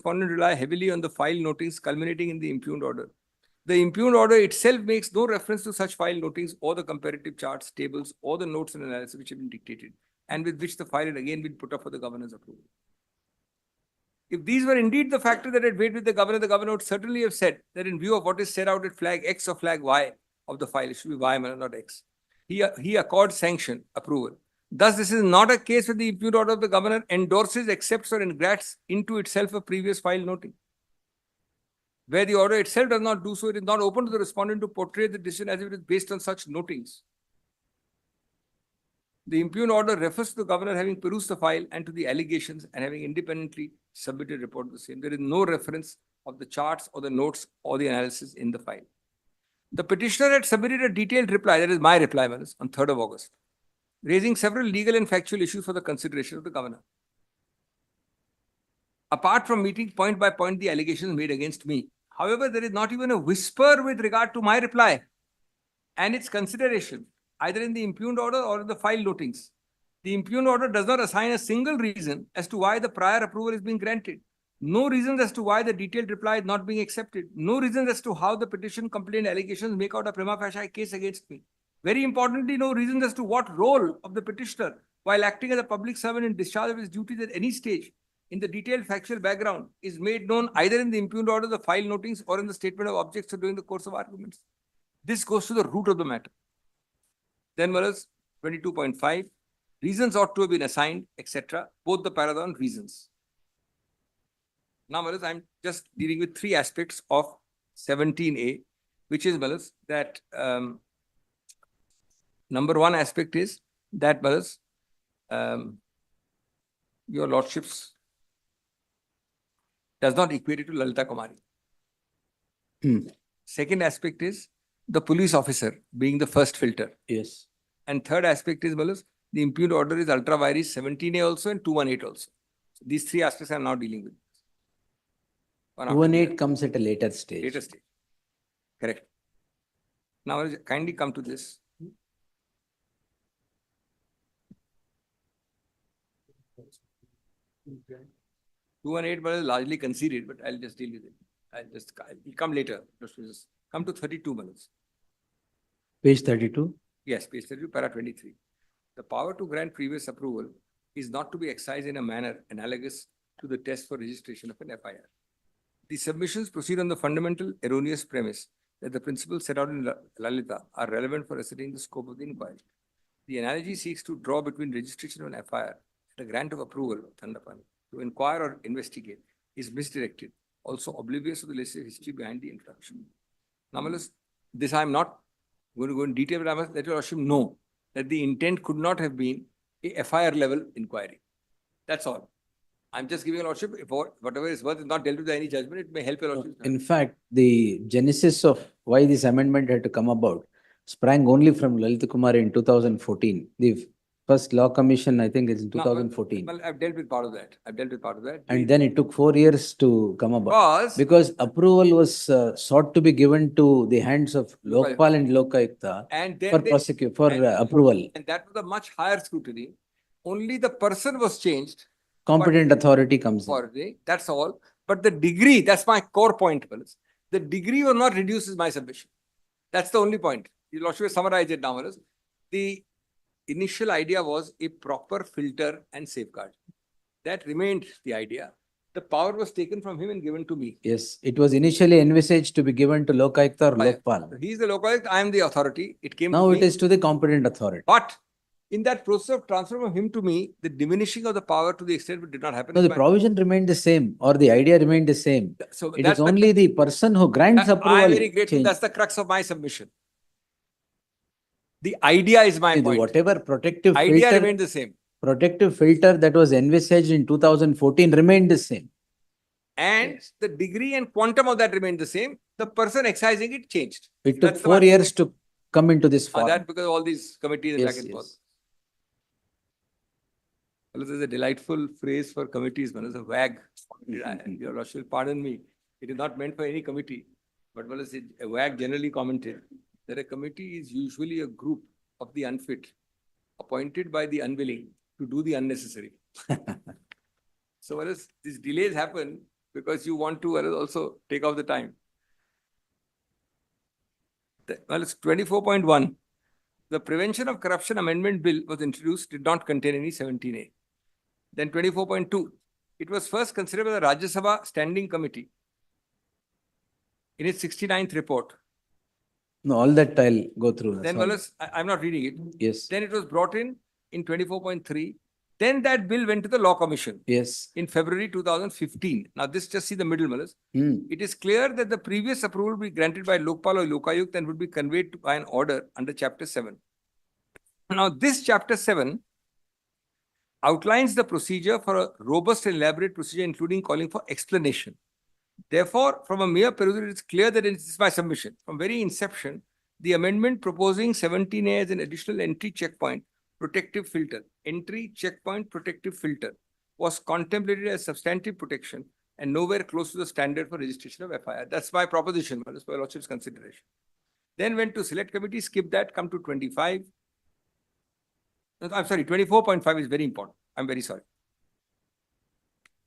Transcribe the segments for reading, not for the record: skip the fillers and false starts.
respondent rely heavily on the file notings culminating in the impugned order. The impugned order itself makes no reference to such file notings or the comparative charts, tables, or the notes and analysis which have been dictated and with which the file had again been put up for the governor's approval. If these were indeed the factors that had weighed with the governor would certainly have said that in view of what is set out at flag X or flag Y of the file, it should be Y, not X. He accords sanction, approval. Thus, this is not a case where the impugned order of the governor endorses, accepts, or engrafts into itself a previous file noting. Where the order itself does not do so, it is not open to the respondent to portray the decision as if it is based on such notings. The impugned order refers to the governor having perused the file and to the allegations and having independently submitted report of the same. There is no reference of the charts or the notes or the analysis in the file. The petitioner had submitted a detailed reply, that is my reply, on 3rd of August, raising several legal and factual issues for the consideration of the governor. Apart from meeting point by point the allegations made against me, however, there is not even a whisper with regard to my reply and its consideration, either in the impugned order or in the file notings. The impugned order does not assign a single reason as to why the prior approval is being granted. No reasons as to why the detailed reply is not being accepted. No reasons as to how the petition, complaint, allegations make out a prima facie case against me. Very importantly, no reasons as to what role of the petitioner, while acting as a public servant in discharge of his duties at any stage, in the detailed factual background, is made known either in the impugned order, the file notings, or in the statement of objects or during the course of arguments. This goes to the root of the matter. Then was 22.5, reasons ought to have been assigned, etc. Both the paragon reasons. Now, I'm just dealing with three aspects of 17A, which is that number one aspect is that your lordships does not equate it to Lalita Kumari. Second aspect is the police officer being the first filter. Yes. And third aspect is the impugned order is ultra vires 17A also and 218 also. So these three aspects I am now dealing with. 218 comes at a later stage. Later stage. Correct. Now kindly come to this. Two and 8 was largely conceded, but I'll just deal with it. I'll come later. Just come to 32 minutes. Page 32? Yes, page 32, para 23. The power to grant previous approval is not to be exercised in a manner analogous to the test for registration of an FIR. The submissions proceed on the fundamental erroneous premise that the principles set out in Lalita are relevant for ascertaining the scope of the inquiry. The analogy seeks to draw between registration of an FIR and a grant of approval to inquire or investigate is misdirected, also oblivious of the legislative history behind the introduction. Now, this I am not going to go in detail, but I must let your lordship know that the intent could not have been a FIR level inquiry. That's all. I'm just giving a lordship, if whatever is worth is not dealt with any judgment, it may help your lordship. In fact, the genesis of why this amendment had to come about sprang only from Lalita Kumari in 2014. The first law commission, I think, is in 2014. Well, I've dealt with part of that. And then it took 4 years to come about. Because approval was sought to be given to the hands of Lokpal and Lokayukta for approval. And that was a much higher scrutiny. Only the person was changed. Competent authority comes in. That's all. But the degree, that's my core point. The degree was not reduced is my submission. That's the only point. You lordship summarize it now. The initial idea was a proper filter and safeguard. That remained the idea. The power was taken from him and given to me. Yes, it was initially envisaged to be given to Lokayukta or Lokpal. He is the Lokayukta, I am the authority. It came now to it me. Is to the competent authority. But in that process of transfer from him to me, the diminishing of the power to the extent it did not happen. No, the provision remained the same or the idea remained the same. So it is only the person who grants approval. I am very grateful. That's the crux of my submission. The idea is my point. Whatever protective idea remained the same. Protective filter that was envisaged in 2014 remained the same. And the degree and quantum of that remained the same. The person exercising it changed. It took 4 years to come into this form. That because all these committees yes, back and forth. Well, there's a delightful phrase for committees, one is a WAG. Your lordship, pardon me. It is not meant for any committee. But a WAG generally commented that a committee is usually a group of the unfit, appointed by the unwilling to do the unnecessary. So these delays happen because you want to also take off the time. Well, it's 24.1. The Prevention of Corruption Amendment Bill was introduced, did not contain any 17A. Then 24.2. It was first considered by the Rajya Sabha Standing Committee in its 69th report. No, all that I'll go through. Then, Sorry. well, I'm not reading it. Yes. Then it was brought in 24.3. Then that bill went to the Law Commission Yes. in February 2015. Now, this just see the middle, Malas. Hmm. It is clear that the previous approval would be granted by Lokpal or Lokayukt and would be conveyed by an order under Chapter 7. Now, this Chapter 7 outlines the procedure for a robust and elaborate procedure, including calling for explanation. Therefore, from a mere perusal, it is clear that it is my submission. From very inception, the amendment proposing 17A as an additional entry checkpoint protective filter, was contemplated as substantive protection and nowhere close to the standard for registration of FIR. That's my proposition, but for Lordship's consideration. Then went to select committee, skip that, come to 25. I'm sorry, 24.5 is very important. I'm very sorry.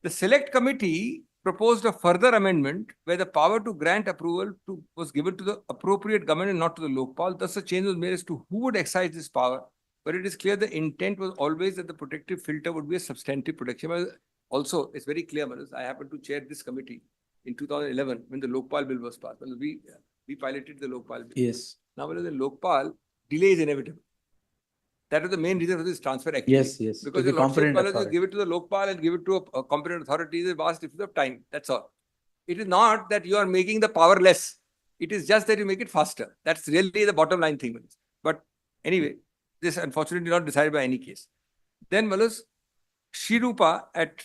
The select committee proposed a further amendment where the power to grant approval was given to the appropriate government and not to the Lokpal. Thus, a change was made as to who would exercise this power. But it is clear the intent was always that the protective filter would be a substantive protection. But also, it's very clear, Manoj, I happened to chair this committee in 2011 when the Lokpal bill was passed. We piloted the Lokpal bill. Yes. Now, the Lokpal delay is inevitable. That was the main reason for this transfer actually. Yes, yes. Because the competent authority, give it to the Lokpal and give it to a competent authority is a vast difference of time. That's all. It is not that you are making the power less. It is just that you make it faster. That's really the bottom line thing. But anyway, this unfortunately not decided by any case. Then Malus, Shirupa at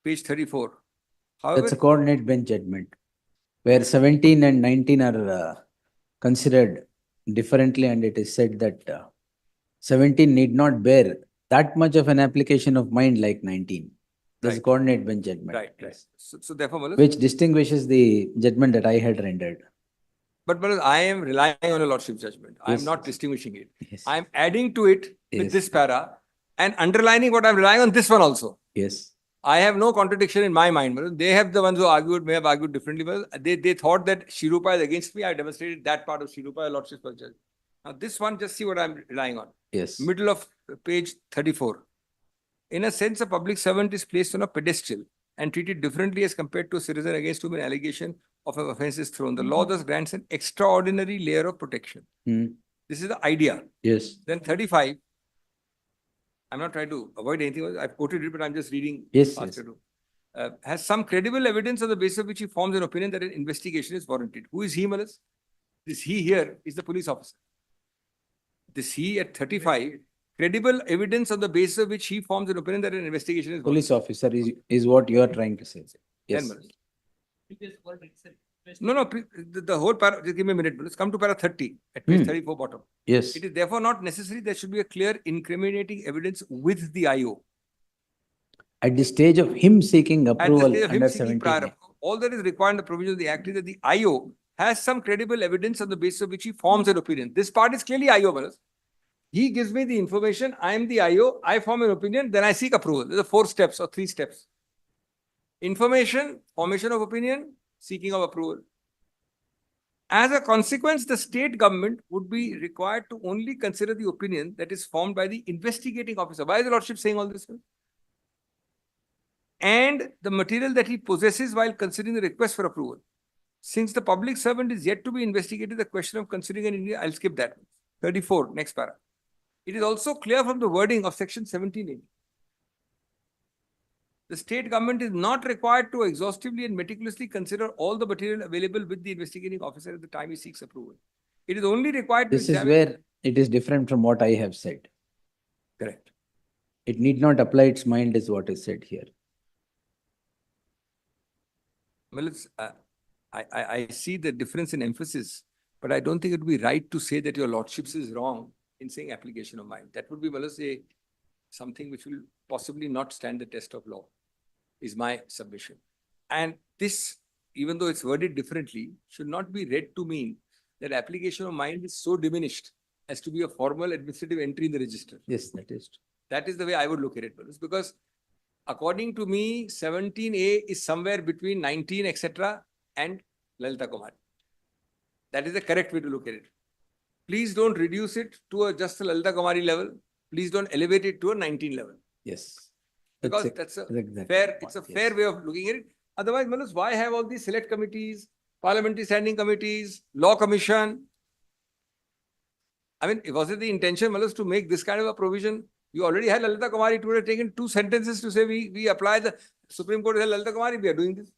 page 34. However, that's a coordinate bench judgment where 17 and 19 are considered differently, and it is said that 17 need not bear that much of an application of mind like 19. That's a coordinate bench judgment. Right. So therefore, Malus, which distinguishes the judgment that I had rendered. But Malus, I am relying on a Lordship's judgment. I am Yes. not distinguishing it. Yes. I am adding to it with Yes. this para and underlining what I am relying on this one also. Yes. I have no contradiction in my mind. They have the ones who may have argued differently. They thought that Shirupa is against me. I demonstrated that part of Shirupa, Lordship's judgment. Now this one, just see what I'm relying on. Yes. Middle of page 34. In a sense, a public servant is placed on a pedestal and treated differently as compared to a citizen against whom an allegation of an offence is thrown. The law thus grants an extraordinary layer of protection. This is the idea. Yes. Then 35. I'm not trying to avoid anything. I've quoted it, but I'm just reading. Yes. Has some credible evidence on the basis of which he forms an opinion that an investigation is warranted. Who is he, Malas? This he here is the police officer. This he at 35, credible evidence on the basis of which he forms an opinion that an investigation is Police officer is what you are trying to say. Then, Yes. Malas. No, the whole para, just give me a minute. Let's come to para 30 at page 34 bottom. Yes. It is therefore not necessary there should be a clear incriminating evidence with the IO. At the stage of him seeking At the approval stage of him under seeking 17. prior, all that is required in the provision of the Act is that the IO has some credible evidence on the basis of which he forms an opinion. This part is clearly IO, Manas. He gives me the information, I am the IO, I form an opinion, then I seek approval. There are 4 steps or 3 steps. Information, formation of opinion, seeking of approval. As a consequence, the state government would be required to only consider the opinion that is formed by the investigating officer. Why is the Lordship saying all this? And the material that he possesses while considering the request for approval. Since the public servant is yet to be investigated, the question of considering an India, I'll skip that. 34, next para. It is also clear from the wording of section 17A. The state government is not required to exhaustively and meticulously consider all the material available with the investigating officer at the time he seeks approval. It is only required to This is where it is different from what I have said. Correct. It need not apply its mind is what is said here. Well, it's, I see the difference in emphasis, but I don't think it would be right to say that your Lordships is wrong in saying application of mind. That would be, well, say, something which will possibly not stand the test of law, is my submission. And this, even though it's worded differently, should not be read to mean that application of mind is so diminished as to be a formal administrative entry in the register. Yes, that is true. That is the way I would look at it, because According to me, 17A is somewhere between 19, etc. and Lalita Kumari. That is the correct way to look at it. Please don't reduce it to just a Lalita Kumari level. Please don't elevate it to a 19 level. Yes. Because that's a fair way of looking at it. Otherwise, Manoj, why have all these select committees, parliamentary standing committees, law commission? I mean, was it the intention, Manoj, to make this kind of a provision? You already had Lalita Kumari. It would have taken 2 sentences to say we apply the Supreme Court. Lalita Kumari, we are doing this.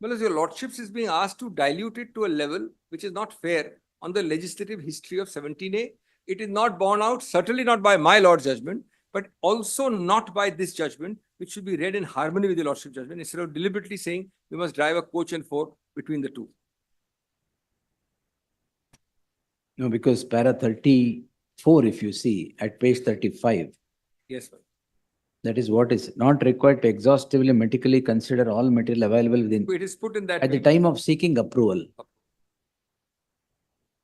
Manoj, your lordships is being asked to dilute it to a level which is not fair on the legislative history of 17A. It is not borne out, certainly not by my Lord's judgment, but also not by this judgment, which should be read in harmony with the Lordship judgment, instead of deliberately saying we must drive a coach and four between the two. No, because para 34, if you see at page 35, Yes, sir. that is what is not required to exhaustively metically consider all material available within It is put in that at the way. time of seeking approval.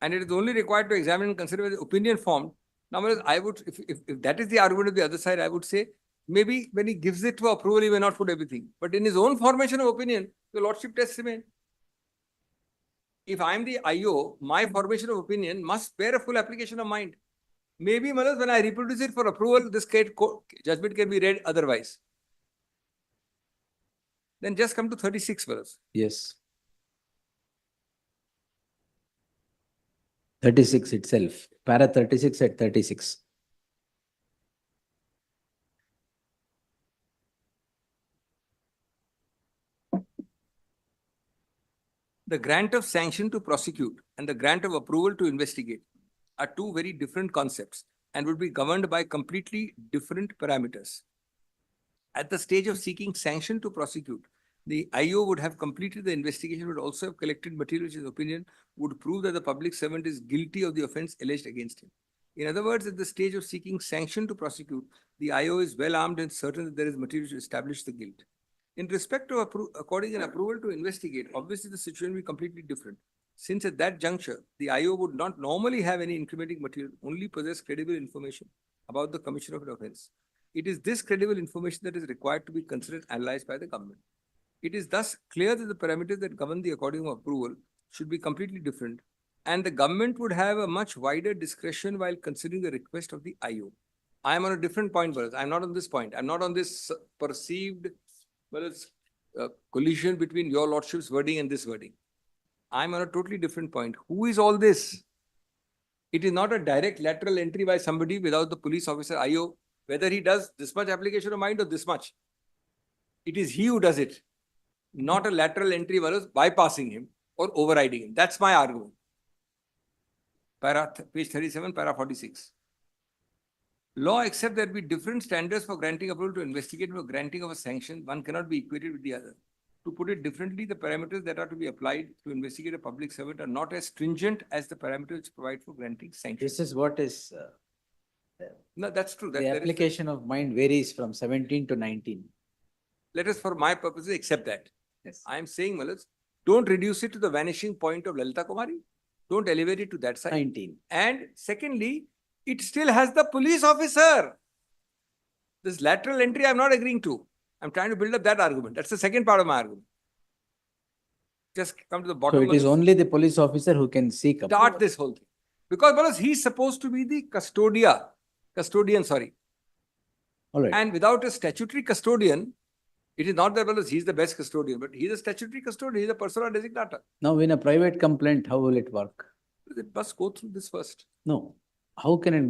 And it is only required to examine and consider the opinion formed. Now, I would, if that is the argument of the other side, I would say maybe when he gives it to approval, he may not put everything. But in his own formation of opinion, the lordship tests remain. If I am the IO, my formation of opinion must bear a full application of mind. Maybe, Manoj, when I reproduce it for approval, this judgment can be read otherwise. Then just come to 36, Manoj. Yes. 36 itself, para 36 at 36. The grant of sanction to prosecute and the grant of approval to investigate are two very different concepts and would be governed by completely different parameters. At the stage of seeking sanction to prosecute, the IO would have completed the investigation, would also have collected material which his opinion would prove that the public servant is guilty of the offence alleged against him. In other words, at the stage of seeking sanction to prosecute, the IO is well armed and certain that there is material to establish the guilt. In respect to according an approval to investigate, obviously the situation will be completely different. Since at that juncture, the IO would not normally have any incriminating material, only possess credible information about the commission of an offence. It is this credible information that is required to be considered and analyzed by the government. It is thus clear that the parameters that govern the according of approval should be completely different, and the government would have a much wider discretion while considering the request of the IO. I am on a different point, Bharat. I am not on this point. I am not on this perceived collision between your lordship's wording and this wording. I am on a totally different point. Who is all this? It is not a direct lateral entry by somebody without the police officer IO, whether he does this much application of mind or this much. It is he who does it, not a lateral entry versus bypassing him or overriding him. That's my argument. Page 37, para 46. Law accepts there be different standards for granting approval to investigate or granting of a sanction. One cannot be equated with the other. To put it differently, the parameters that are to be applied to investigate a public servant are not as stringent as the parameters which provide for granting sanctions. This is what is No, that's true. the application of mind varies from 17 to 19. Let us, for my purposes, accept that. Yes. I am saying, Malaj, don't reduce it to the vanishing point of Lalita Kumari. Don't elevate it to that side. 19. And secondly, it still has the police officer. This lateral entry I'm not agreeing to. I'm trying to build up that argument. That's the second part of my argument. Just come to the bottom. So it is only the police officer who can seek approval. Start this whole thing. Because Malaj, he's supposed to be the custodian, sorry. All right. And without a statutory custodian, it is not that Malaj, he's the best custodian, but he's a statutory custodian, he's a persona designata. Now in a private complaint, how will it work? It must go through this first. No. How can it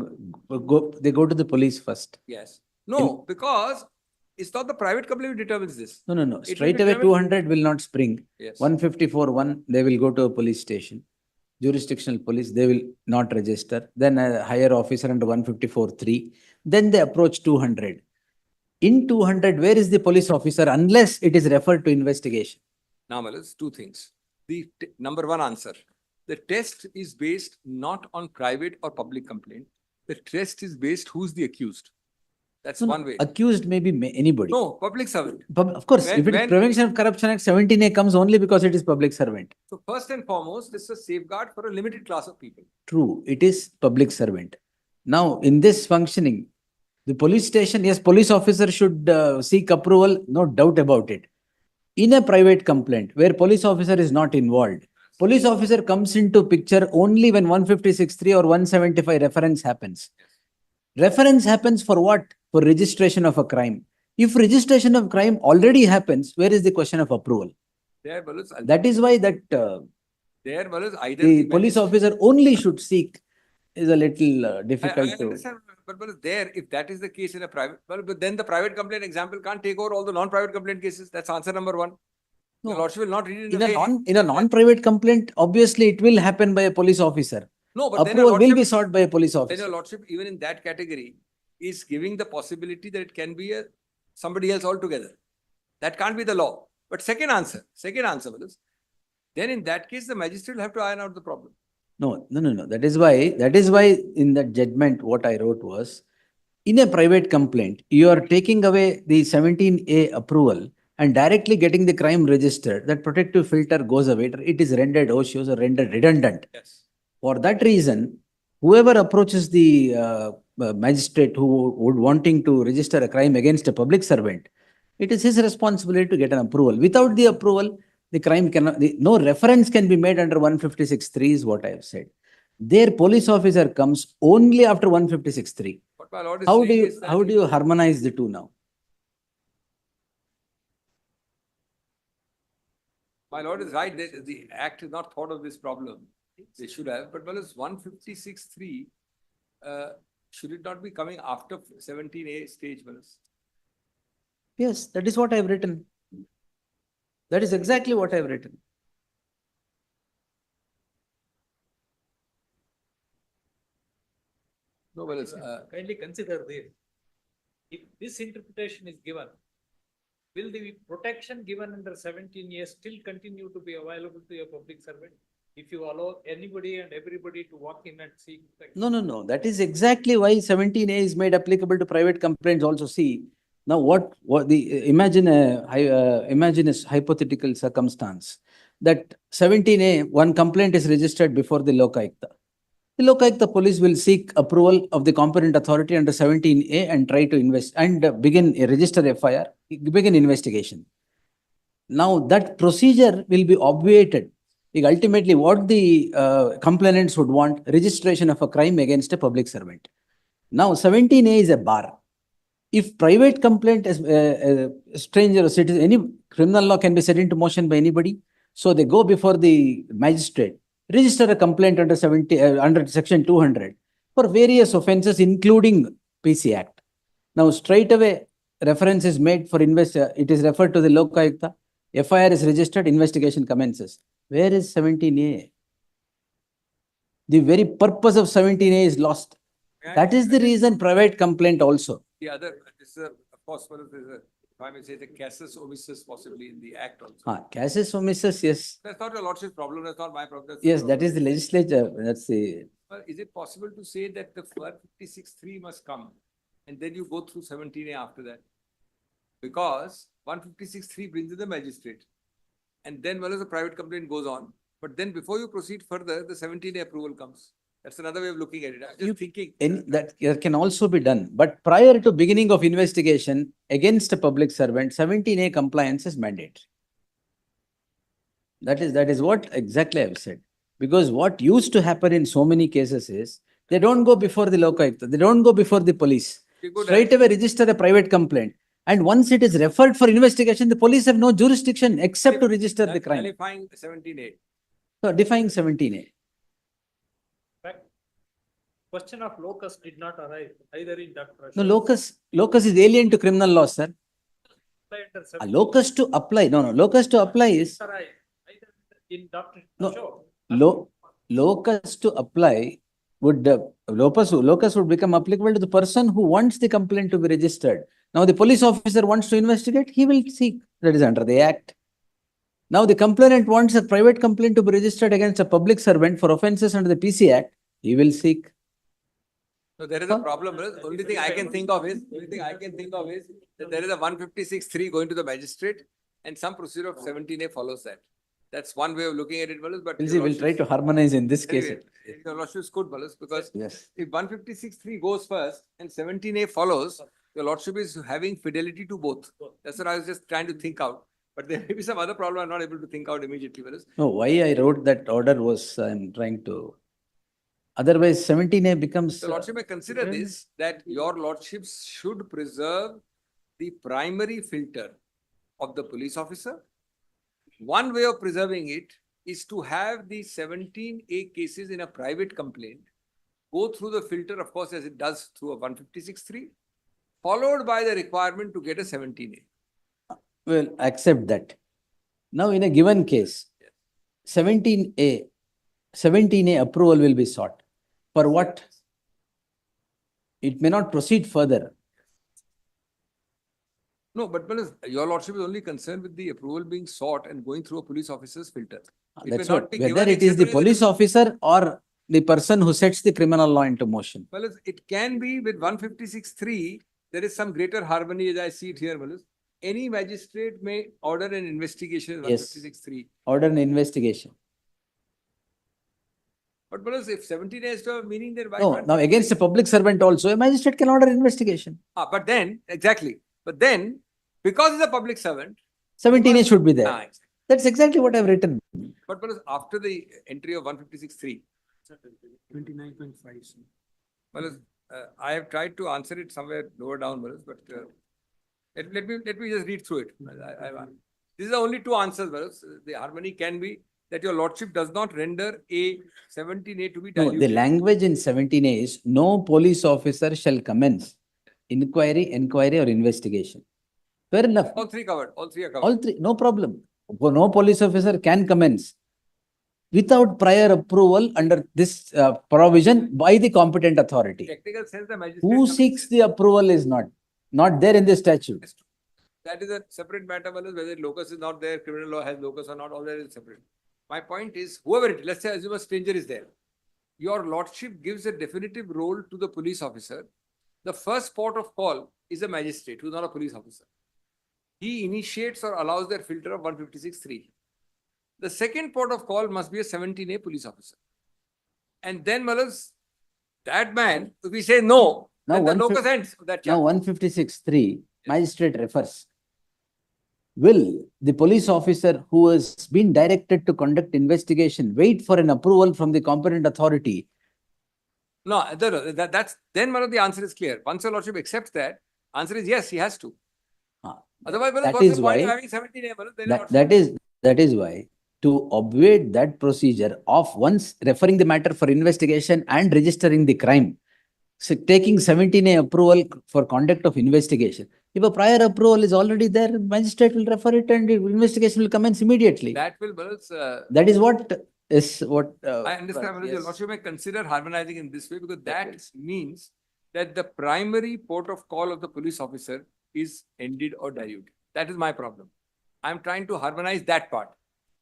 go? They go to the police first. Yes. No, because it's not the private company who determines this. No. Straight away 200 will not spring. Yes. 154.1, they will go to a police station. Jurisdictional police, they will not register. Then a higher officer under 154.3. Then they approach 200. In 200, where is the police officer unless it is referred to investigation? Now, Malaj, two things. The number one answer. The test is based not on private or public complaint. The test is based who's the accused. That's one way. Accused may be anybody. No, public servant. Of course, if it is Prevention of Corruption Act, 17A comes only because it is public servant. So first and foremost, this is a safeguard for a limited class of people. True, it is public servant. Now, in this functioning, The police station, yes, police officer should seek approval, no doubt about it. In a private complaint where police officer is not involved, police officer comes into picture only when 156(3) or 175 reference happens. Reference happens for what? For registration of a crime. If registration of crime already happens, where is the question of approval? There, Balus, That is why that there, Balus, either the police officer only should seek is a little I difficult to. understand, but Balus, there, if that is the case in a private, well, but then the private complaint example can't take over all the non-private complaint cases. That's answer number one. No. The Lordship will not read it In in a a way. non-private complaint, obviously it will happen by a police officer. No, but then a Approval will be Lordship, sought by a police then officer. your Lordship, even in that category, is giving the possibility that it can be a somebody else altogether. That can't be the law. But second answer, Balus, then in that case, the magistrate will have to iron out the problem. No. That is why in that judgment, what I wrote was, in a private complaint, you are taking away the 17A approval and directly getting the crime registered. That protective filter goes away. It is rendered ocious or rendered redundant. Yes. For that reason, whoever approaches the magistrate who would wanting to register a crime against a public servant, it is his responsibility to get an approval. Without the approval, the crime cannot, no reference can be made under 156(3) is what I have said. Their police officer comes only after 156(3). What my Lord is How saying is that do you harmonize the two now? my Lord is right. The Act has not thought of this problem. They should have, but Balus 156(3), should it not be coming after 17A stage, Balus? Yes, that is what I have written. That is exactly what I have written. No, Balus, Kindly consider this. If this interpretation is given, will the protection given under 17A still continue to be available to a public servant? If you allow anybody and everybody to walk in and seek protection? No. That is exactly why 17A is made applicable to private complaints also. See, now imagine a hypothetical circumstance that 17A, one complaint is registered before the Lokayukta. The Lokayukta police will seek approval of the competent authority under 17A and try to invest and register FIR, begin investigation. Now that procedure will be obviated. Ultimately, what the complainants would want, registration of a crime against a public servant. Now 17A is a bar. If private complaint is a stranger or citizen, any criminal law can be set into motion by anybody. So they go before the magistrate, register a complaint under under section 200 for various offences, including PC Act. Now straight away reference is made for it is referred to the Lokayukta. FIR is registered, investigation commences. Where is 17A? The very purpose of 17A is lost. That is the reason private complaint also. the other, this is of course, there's a, if I may say, the casus omissus possibly in the Act also. Casus omissus, yes. That's not your Lordship's problem, that's not my problem. that's Yes, your that is the problem. legislature. That's the. Well, is it possible to say that the 156(3) must come and then you go through 17A after that? Because 156(3) brings in the magistrate. And then well as the private complaint goes on. But then before you proceed further, the 17A approval comes. That's another way of looking at it. I'm just thinking. That can also be done. But prior to beginning of investigation against a public servant, 17A compliance is mandatory. That is what exactly I've said. Because what used to happen in so many cases is, they don't go before the Lokayukta, they don't go before the police. Straight away register a private complaint. And once it is referred for investigation, the police have no jurisdiction except to register the crime. Qualifying 17A. So defying 17A. Fact, question of locus did not arise either in Dr. No, locus is alien to criminal law, sir. A locus to apply, locus to apply is, Either in Dr. no, locus to apply would, locus would become applicable to the person who wants the complaint to be registered. Now the police officer wants to investigate, he will seek, that is under the Act. Now the complainant wants a private complaint to be registered against a public servant for offences under the PC Act, he will seek. So there is a problem. The only thing I can think of is that there is a 156(3) going to the magistrate and some procedure of 17A follows that. That's one way of looking at it, Malas, but. We'll your see, we'll try lordship's- to harmonize in this case. Anyway, your lordship's good, Malas, because Yes. if 156(3) goes first and 17A follows, your lordship is having fidelity to both. That's what I was just trying to think out. But there may be some other problem I'm not able to think out immediately, Malas. No, why I wrote that order was, I'm trying to, otherwise 17A becomes. The lordship may consider this, that your lordships should preserve the primary filter of the police officer. One way of preserving it is to have the 17A cases in a private complaint go through the filter, of course, as it does through a 156(3), followed by the requirement to get a 17A. Well, accept that. Now, in a given case, 17A approval will be sought. For what? It may not proceed further. No, but Manas, your lordship is only concerned with the approval being sought and going through a police officer's filter. It may That's not what, be whether given it is the except when police officer or the person who sets the criminal law into motion. Manas, it can be with 156(3), there is some greater harmony as I see it here, Manas. Any magistrate may order an investigation in Yes. 156(3). Order an investigation. But Manas, if 17A has to have meaning, then why No, can't? now against a public servant also, a magistrate can order investigation. But then, exactly. But then, because he's a public servant. 17A should be there. Exactly. That's exactly what I've written. But Manas, after the entry of 156(3), 29.5. Manas, I have tried to answer it somewhere lower down, Manas, but let me just read through it. These are the only two answers, Manas. The harmony can be that your lordship does not render a 17A to be No, diluted. the language in 17A is no police officer shall commence inquiry or investigation. Fair enough. All three covered. All three are covered. All three, no problem. No police officer can commence without prior approval under this provision by the competent authority. Technical sense, the magistrate. Who seeks the approval is not there in the statute. That is a separate matter, Manas, whether locus is not there, criminal law has locus or not, all that is separate. My point is, whoever it is, let's say assume a stranger is there. Your lordship gives a definitive role to the police officer. The first port of call is a magistrate who is not a police officer. He initiates or allows their filter of 156(3). The second port of call must be a 17A police officer. And then, Malas, that man, if we say no, Now, then the 150 locus ends of that Now, chapter. 156(3), magistrate refers. Will the police officer who has been directed to conduct investigation wait for an approval from the competent authority? No, that's then Manas, the answer is clear. Once your lordship accepts that, answer is yes, he has to. Otherwise, Manas, That what's is the point of why- having 17A, Manas? Then your That is why, to obviate that procedure of once referring the matter for investigation and registering the crime, so taking 17A approval for conduct of investigation. If a prior approval is already there, magistrate will refer it and the investigation will commence immediately. that will, Manas, That is what is what. I understand, Manas, your yes. lordship may consider harmonizing in this way because That that is. means that the primary port of call of the police officer is ended or diluted. That is my problem. I'm trying to harmonize that part.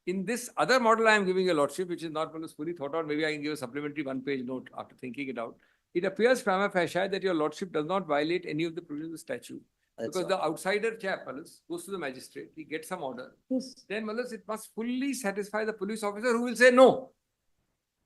In this other model I am giving your lordship, which is not Manas, fully thought out, maybe I can give a supplementary one-page note after thinking it out. It appears prima facie that your lordship does not violate any of the provisions of the statute. That's Because all. the outsider chap, Manas, goes to the magistrate, he gets some order. Yes. Then, Manas, it must fully satisfy the police officer who will say no.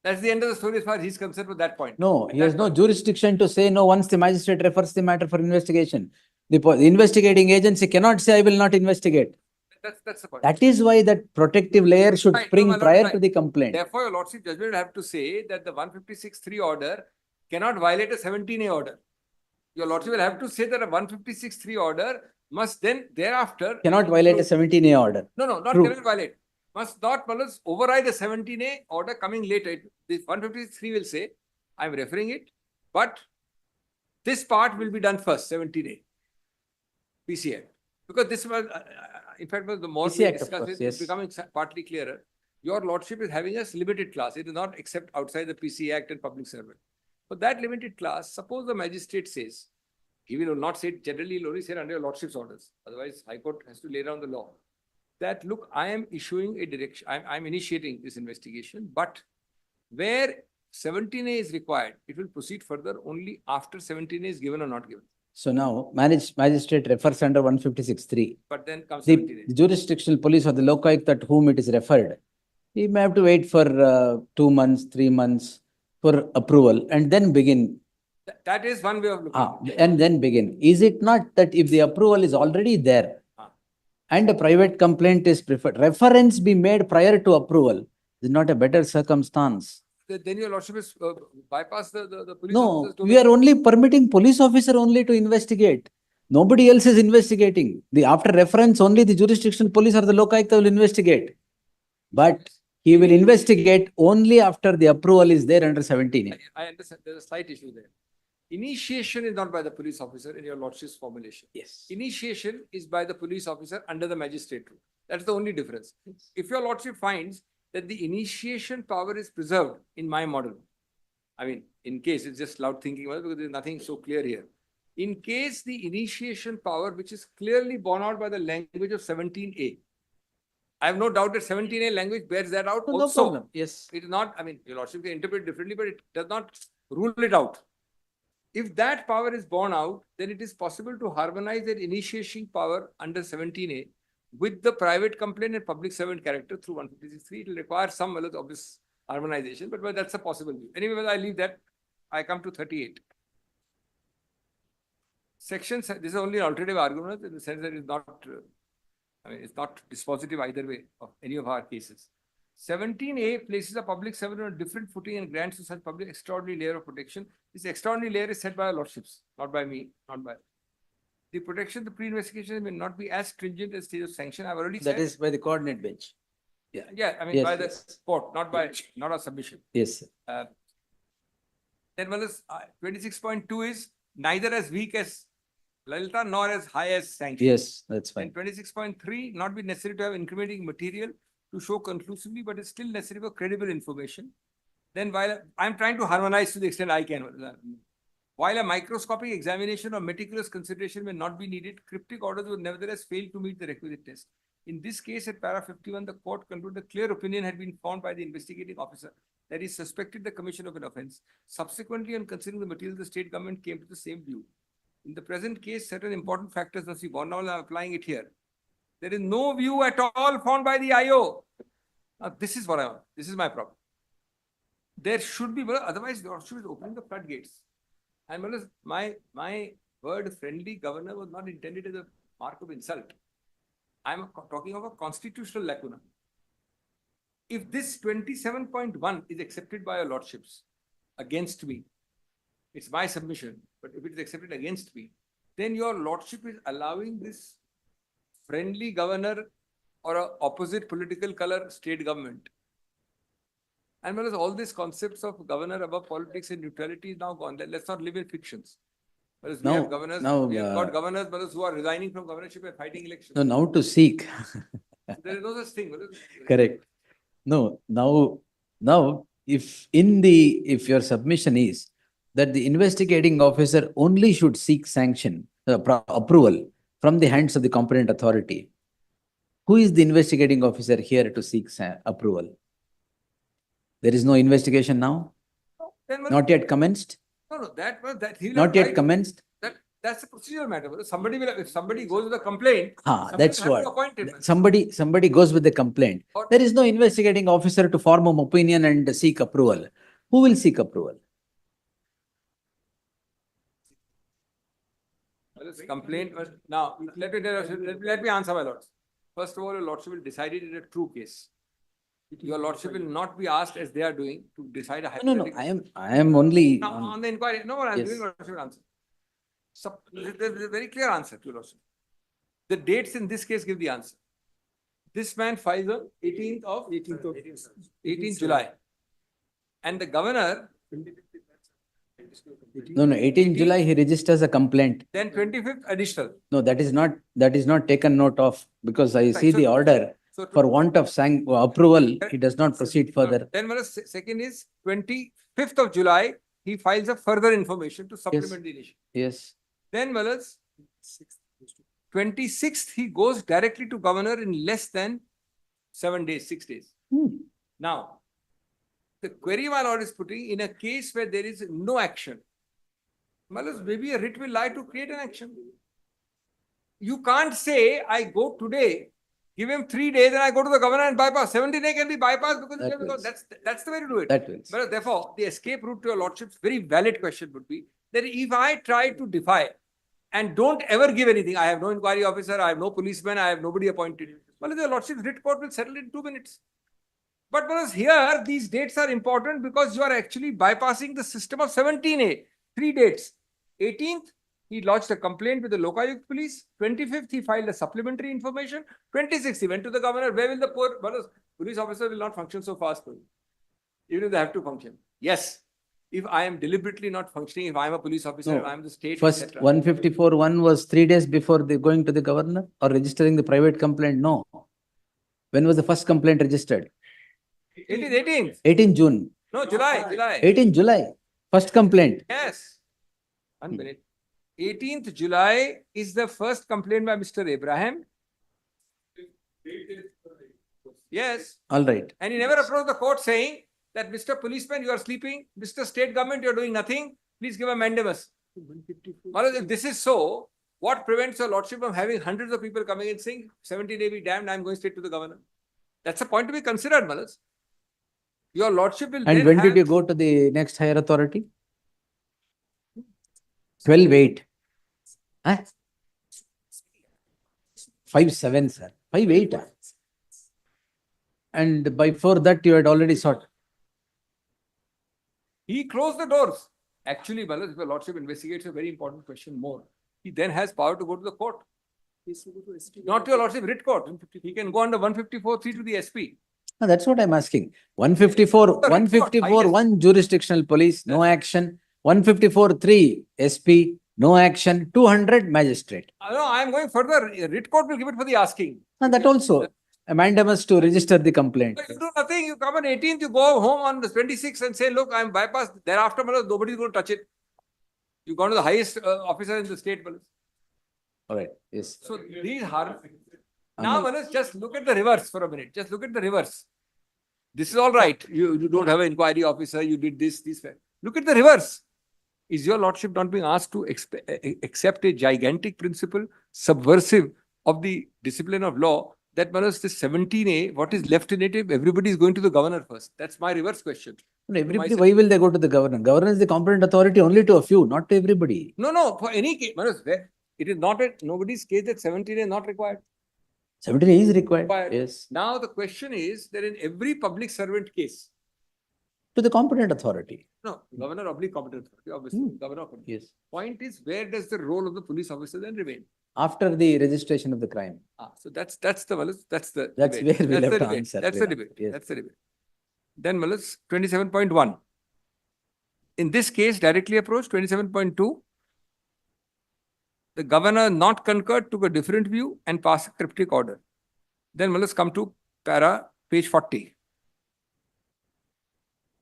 That's the end of the story as far as he's concerned with that point. No, At he has that no point. jurisdiction to say no once the magistrate refers the matter for investigation. The investigating agency cannot say, I will not investigate. That's the point. That is why that protective layer should Right, no, spring my lord, prior right. to the complaint. Therefore, your lordship judgment will have to say that the 156(3) order cannot violate a 17A order. Your lordship will have to say that a 156(3) order must then thereafter. Cannot violate a 17A order. No, not True. cannot violate. Must not, Manas, override the 17A order coming later. This 153 will say, I'm referring it, but this part will be done first, 17A. PC Act. Because this was, in fact, the more PC we Act, of discuss course, it, yes. it's becoming partly clearer. Your lordship is having a limited class. It is not except outside the PC Act and public servant. For that limited class, suppose the magistrate says, he will not say it generally, he'll only say it under your lordship's orders. Otherwise, High Court has to lay down the law. That, look, I am issuing a direction, I'm initiating this investigation, but where 17A is required, it will proceed further only after 17A is given or not given. So now magistrate refers under 156(3). But then comes The 17A. jurisdictional police or the locaयुct at whom it is referred He may have to wait for 2 months, 3 months for approval and then begin. That is one way of looking. And then begin. Is it not that if the approval is already there and a private complaint is preferred, reference be made prior to approval, is not a better circumstance? Then your lordship is bypass the police No, officers. we are only permitting police officer only to investigate. Nobody else is investigating. After reference, only the jurisdictional police or the lokaयुkta will investigate. But he will investigate only after the approval is there under 17A. I understand. There's a slight issue there. Initiation is not by the police officer in your lordship's formulation. Yes. Initiation is by the police officer under the magistrate rule. That's the only difference. If your lordship finds that the initiation power is preserved in my model, I mean, in case it's just loud thinking, because there's nothing so clear here. In case the initiation power, which is clearly borne out by the language of 17A, I have no doubt that 17A language bears that out No also. problem. Yes. It is not, I mean, your lordship can interpret differently, but it does not rule it out. If that power is borne out, then it is possible to harmonize that initiation power under 17A with the private complaint and public servant character through 156.3. It will require some obvious harmonization, but that's a possible view. Anyway, I leave that. I come to 38. This is only an alternative argument in the sense that it's not, it's not dispositive either way of any of our cases. 17A places a public servant on a different footing and grants to such public extraordinary layer of protection. This extraordinary layer is set by our lordships, not by me, not by. The protection, the pre-investigation may not be as stringent as stage of sanction. I've already said. That is by the coordinate bench. Yeah, yeah. I mean, Yes, by the yes. court, not by, not a submission. Yes. Sir. Then 26.2 is neither as weak as Lalita nor as high as sanction. Yes, that's fine. And 26.3, not be necessary to have incriminating material to show conclusively, but it's still necessary for credible information. Then while I'm trying to harmonize to the extent I can, while a microscopic examination or meticulous consideration may not be needed, cryptic orders will nevertheless fail to meet the requisite test. In this case, at para 51, the court concluded a clear opinion had been found by the investigating officer that he suspected the commission of an offence. Subsequently, on considering the material, the state government came to the same view. In the present case, certain important factors must be borne. Now I'm applying it here. There is no view at all found by the IO. Now, this is what I want. This is my problem. There should be, otherwise, the lordship is opening the floodgates. And my word friendly governor was not intended as a mark of insult. I'm talking of a constitutional lacuna. If this 27.1 is accepted by your lordships against me, it's my submission, but if it is accepted against me, then your lordship is allowing this friendly governor or a opposite political color state government. And whereas all these concepts of governor above politics and neutrality is now gone. Let's not live in fictions. Whereas we have governors, we have got governors who are resigning from governorship and fighting elections. No, now to seek. There is no such thing. Correct. No, now if your submission is that the investigating officer only should seek sanction, approval from the hands of the competent authority, who is the investigating officer here to seek approval? There is no investigation now? Not yet commenced? No, that he will Not yet commenced? That's a procedural matter. Somebody will, if somebody goes with a complaint, that's what. Somebody goes with the complaint. There is no investigating officer to form an opinion and seek approval. Who will seek approval? Complaint. Now, let me answer, my lords. First of all, your lordship will decide it in a true case. Your lordship will not be asked, as they are doing, to decide a hypothetical. No. I am only on the inquiry. No, I'm yes. doing lordship answer. So, there's a very clear answer to your lordship. The dates in this case give the answer. This man files on 18th July. And the governor. No, 18th July he registers a complaint. Then 25th additional. No, that is not taken note of, because I see the order. So for want of approval, he does not proceed further. Then second is 25th of July, he files a further information to supplement the initial. Yes. Then 26th, he goes directly to governor in less than 7 days, 6 days. Now, the query my lord is putting in a case where there is no action. Maybe a writ will lie to create an action. You can't say, I go today Give him 3 days and I go to the governor and bypass. 17A can be bypassed because That wills. that's the way to do it. That will. But therefore, the escape route to your lordship's very valid question would be that if I try to defy and don't ever give anything, I have no inquiry officer, I have no policeman, I have nobody appointed. Well, your lordship's writ court will settle in 2 minutes. But whereas here, these dates are important because you are actually bypassing the system of 17A. 3 dates. 18th, he lodged a complaint with the Lokayukt police. 25th, he filed a supplementary information. 26th, he went to the governor. Where will the poor police officer will not function so fast? Even if they have to function. Yes. If I am deliberately not functioning, if I am a police officer, No. if I am the state, First, etc. 154(1) was 3 days before the going to the governor or registering the private complaint? No. When was the first complaint registered? It is 18th. 18 June. No, July. 18 July. First complaint. Yes. 1 minute. 18th July is the first complaint by Mr. Abraham. Yes. All right. And he never approached the court saying that Mr. Policeman, you are sleeping. Mr. State Government, you are doing nothing. Please give a mandamus. Maharaj, if this is so, what prevents your lordship from having hundreds of people coming and saying, 17A be damned, I am going straight to the governor? That's a point to be considered, Maharaj. Your lordship will And then when have... did you go to the next higher authority? 12/8. Huh? 5/7, sir. 5/8. And before that, you had already sought. He closed the doors. Actually, Maharaj, if your lordship investigates a very important question more, he then has power to go to the court. Not your lordship, writ court. He can go under 154(3) to the SP. No, that's what I'm asking. 154(1) jurisdictional police, no action. 154(3) SP, no action. 200 magistrate. No, I am going further. Writ court will give it for the asking. And that also, a mandamus to register the complaint. You do nothing. You come on 18th, you go home on the 26th and say, look, I am bypassed. Thereafter, nobody is going to touch it. You go to the highest officer in the state. All right, yes. So these are... Now, Manas, just look at the reverse for a minute. Just look at the reverse. This is all right. You don't have an inquiry officer. You did this. Look at the reverse. Is your lordship not being asked to accept a gigantic principle, subversive of the discipline of law, that Manas, this 17A, what is left in it if everybody is going to the governor first? That's my reverse question. Everybody, why will they go to the governor? Governor is the competent authority only to a few, not to everybody. No, for any case, Manas, it is not nobody's case that 17A is not required. 17A is required. Yes. Now the question is that in every public servant case, To the competent authority. no, governor oblique competent authority, obviously, governor. Yes. Point is, where does the role of the police officer then remain? After the registration of the crime. So that's the Malas, that's the That's debate. where we That's left the to debate. answer. That's the debate. Yes. That's the debate. Then Malas, 27.1. In this case, directly approached, 27.2. The governor not concurred, took a different view and passed a cryptic order. Then Malas, come to page 40.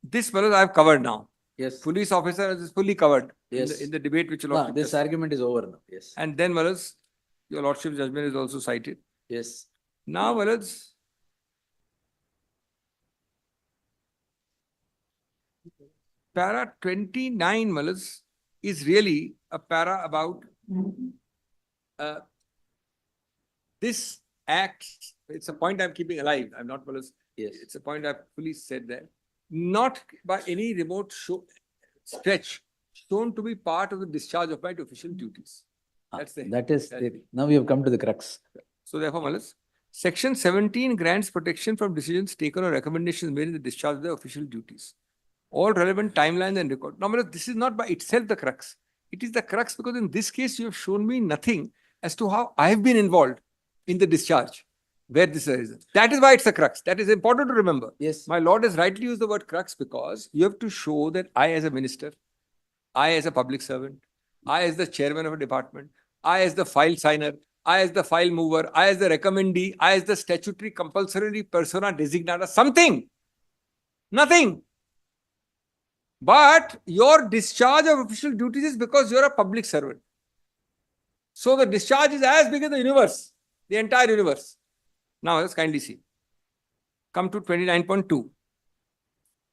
This Malas I have covered now. Yes. Police officer is fully covered Yes. in the debate which No, this argument is over now. Yes. And then Malas, your lordship's judgment is also cited. Yes. Now Malas, para 29 Malas is really a para about this act. It's a point I'm keeping alive. I'm not Malas. Yes. It's a point I've fully said there. Not by any remote stretch shown to be part of the discharge of my official duties. That's the That is, now we have come to the crux. So therefore, Malas, Section 17 grants protection from decisions taken or recommendations made in the discharge of their official duties. All relevant timelines and record. Now, Malas, this is not by itself the crux. It is the crux because in this case, you have shown me nothing as to how I have been involved in the discharge, where this is. That is why it's a crux. That is important to remember. Yes. My lord has rightly used the word crux because you have to show that I as a minister, I as a public servant, I as the chairman of a department, I as the file signer, I as the file mover, I as the recommendee, I as the statutory compulsory persona designata, something, nothing. But your discharge of official duties is because you are a public servant. So the discharge is as big as the universe, the entire universe. Now let's kindly see. Come to 29.2.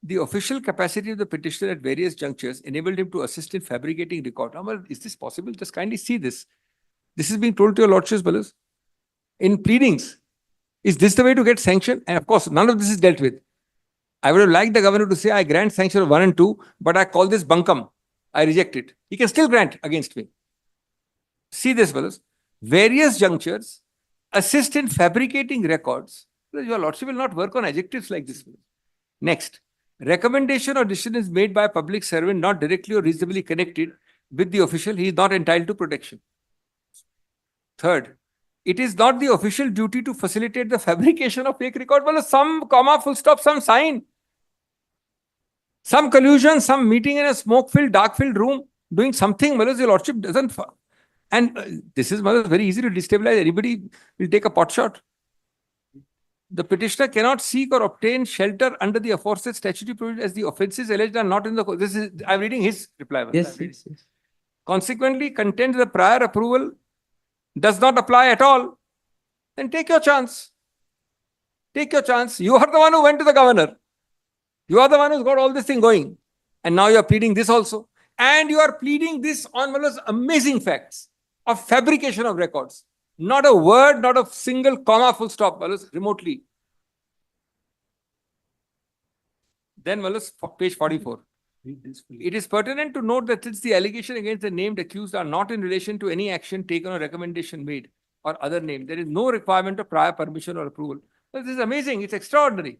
The official capacity of the petitioner at various junctures enabled him to assist in fabricating record. Now, is this possible? Just kindly see this. This is being told to your lordships, Balas. In pleadings, Is this the way to get sanction? And of course, none of this is dealt with. I would have liked the governor to say, I grant sanction of 1 and 2, but I call this bunkum. I reject it. He can still grant against me. See this, fellows. Various junctures assist in fabricating records. Your lordship will not work on adjectives like this. Next, recommendation or decision is made by a public servant not directly or reasonably connected with the official. He is not entitled to protection. Third, it is not the official duty to facilitate the fabrication of fake record. Well, some comma, full stop, some sign. Some collusion, some meeting in a smoke-filled, dark-filled room, doing something, well, your lordship doesn't... And this is very easy to destabilize. Anybody will take a pot shot. The petitioner cannot seek or obtain shelter under the aforesaid statutory provision as the offences alleged are not in the... This is, I'm reading his reply. Yes. Consequently, contends the prior approval does not apply at all. Then take your chance. Take your chance. You are the one who went to the governor. You are the one who's got all this thing going. And now you are pleading this also. And you are pleading this on one of those amazing facts of fabrication of records. Not a word, not a single comma, full stop, remotely. Then, page 44. It is pertinent to note that since the allegation against the named accused are not in relation to any action taken or recommendation made or other name, there is no requirement of prior permission or approval. Well, this is amazing. It's extraordinary.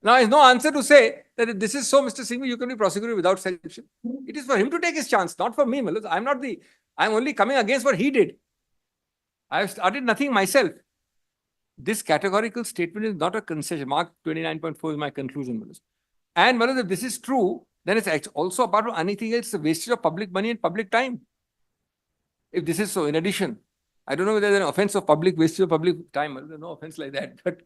Now, there is no answer to say that if this is so, Mr. Singh, you can be prosecuted without sanction. It is for him to take his chance, not for me. I'm only coming against what he did. I have started nothing myself. This categorical statement is not a concession. Mark 29.4 is my conclusion. And if this is true, then it's also, apart from anything else, a wastage of public money and public time. If this is so, in addition, I don't know whether there's an offense of public wastage of public time. There's no offense like that. But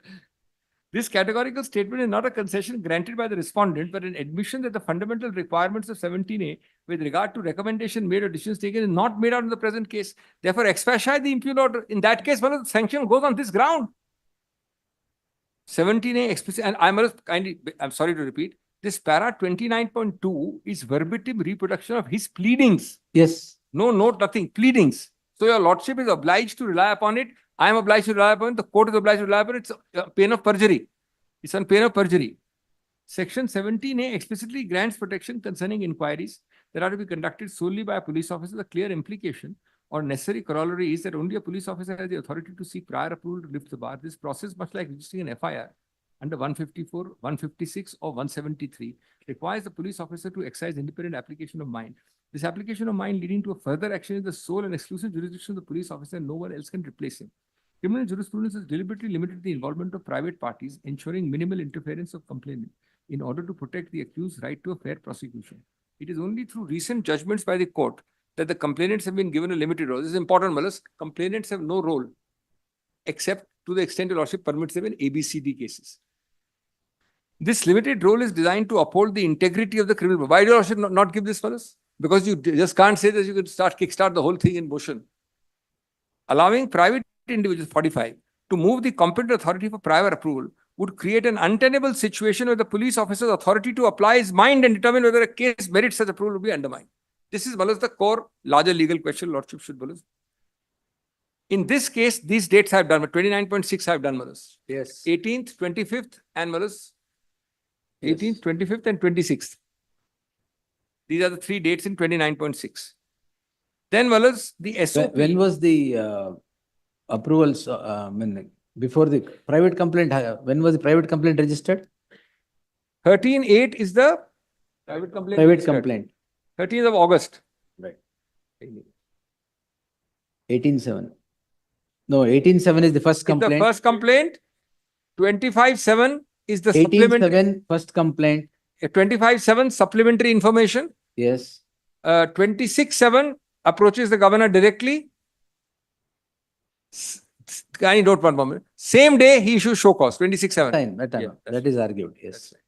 this categorical statement is not a concession granted by the respondent, but an admission that the fundamental requirements of 17A with regard to recommendation made or decisions taken is not made out in the present case. Therefore, expatiate the impugned order. In that case, one of the sanction goes on this ground. 17A explicit, and I'm sorry to repeat, this para 29.2 is verbatim reproduction of his pleadings. Yes. No note, nothing, pleadings. So your lordship is obliged to rely upon it. I am obliged to rely upon it. The court is obliged to rely upon it. It's pain of perjury. It's on pain of perjury. Section 17A explicitly grants protection concerning inquiries that are to be conducted solely by a police officer. The clear implication or necessary corollary is that only a police officer has the authority to seek prior approval to lift the bar. This process, much like registering an FIR under 154, 156 or 173, requires the police officer to exercise independent application of mind. This application of mind leading to a further action is the sole and exclusive jurisdiction of the police officer, and no one else can replace him. Criminal jurisprudence has deliberately limited the involvement of private parties, ensuring minimal interference of complainant in order to protect the accused's right to a fair prosecution. It is only through recent judgments by the court that the complainants have been given a limited role. This is important, Malas. Complainants have no role except to the extent your lordship permits them in ABCD cases. This limited role is designed to uphold the integrity of the criminal. Why do your lordship not give this, Malas? Because you just can't say that you can kickstart the whole thing in motion. Allowing private individuals, 45, to move the competent authority for prior approval would create an untenable situation where the police officer's authority to apply his mind and determine whether a case merits such approval would be undermined. This is, Malas, the core larger legal question lordship should, Malas. In this case, these dates I have done, but 29.6 I have done, Malas. Yes. 18th, 25th, and Malas, 18th, 25th, and 26th. These are the 3 dates in 29.6. Then, Malas, the SOP. When was the approvals, before the private complaint, when was the private complaint registered? 13.8 is the private complaint. Private complaint. 13th of August. Right. 18.7. No, 18.7 is the first complaint. The first complaint. 25.7 is the supplementary. 18.7 first complaint. 25.7 supplementary information. Yes. 26.7 approaches the governor directly. Can you note 1 moment? Same day he issues show cause. 26.7. Fine, Yeah, that is argued. Yes. Right.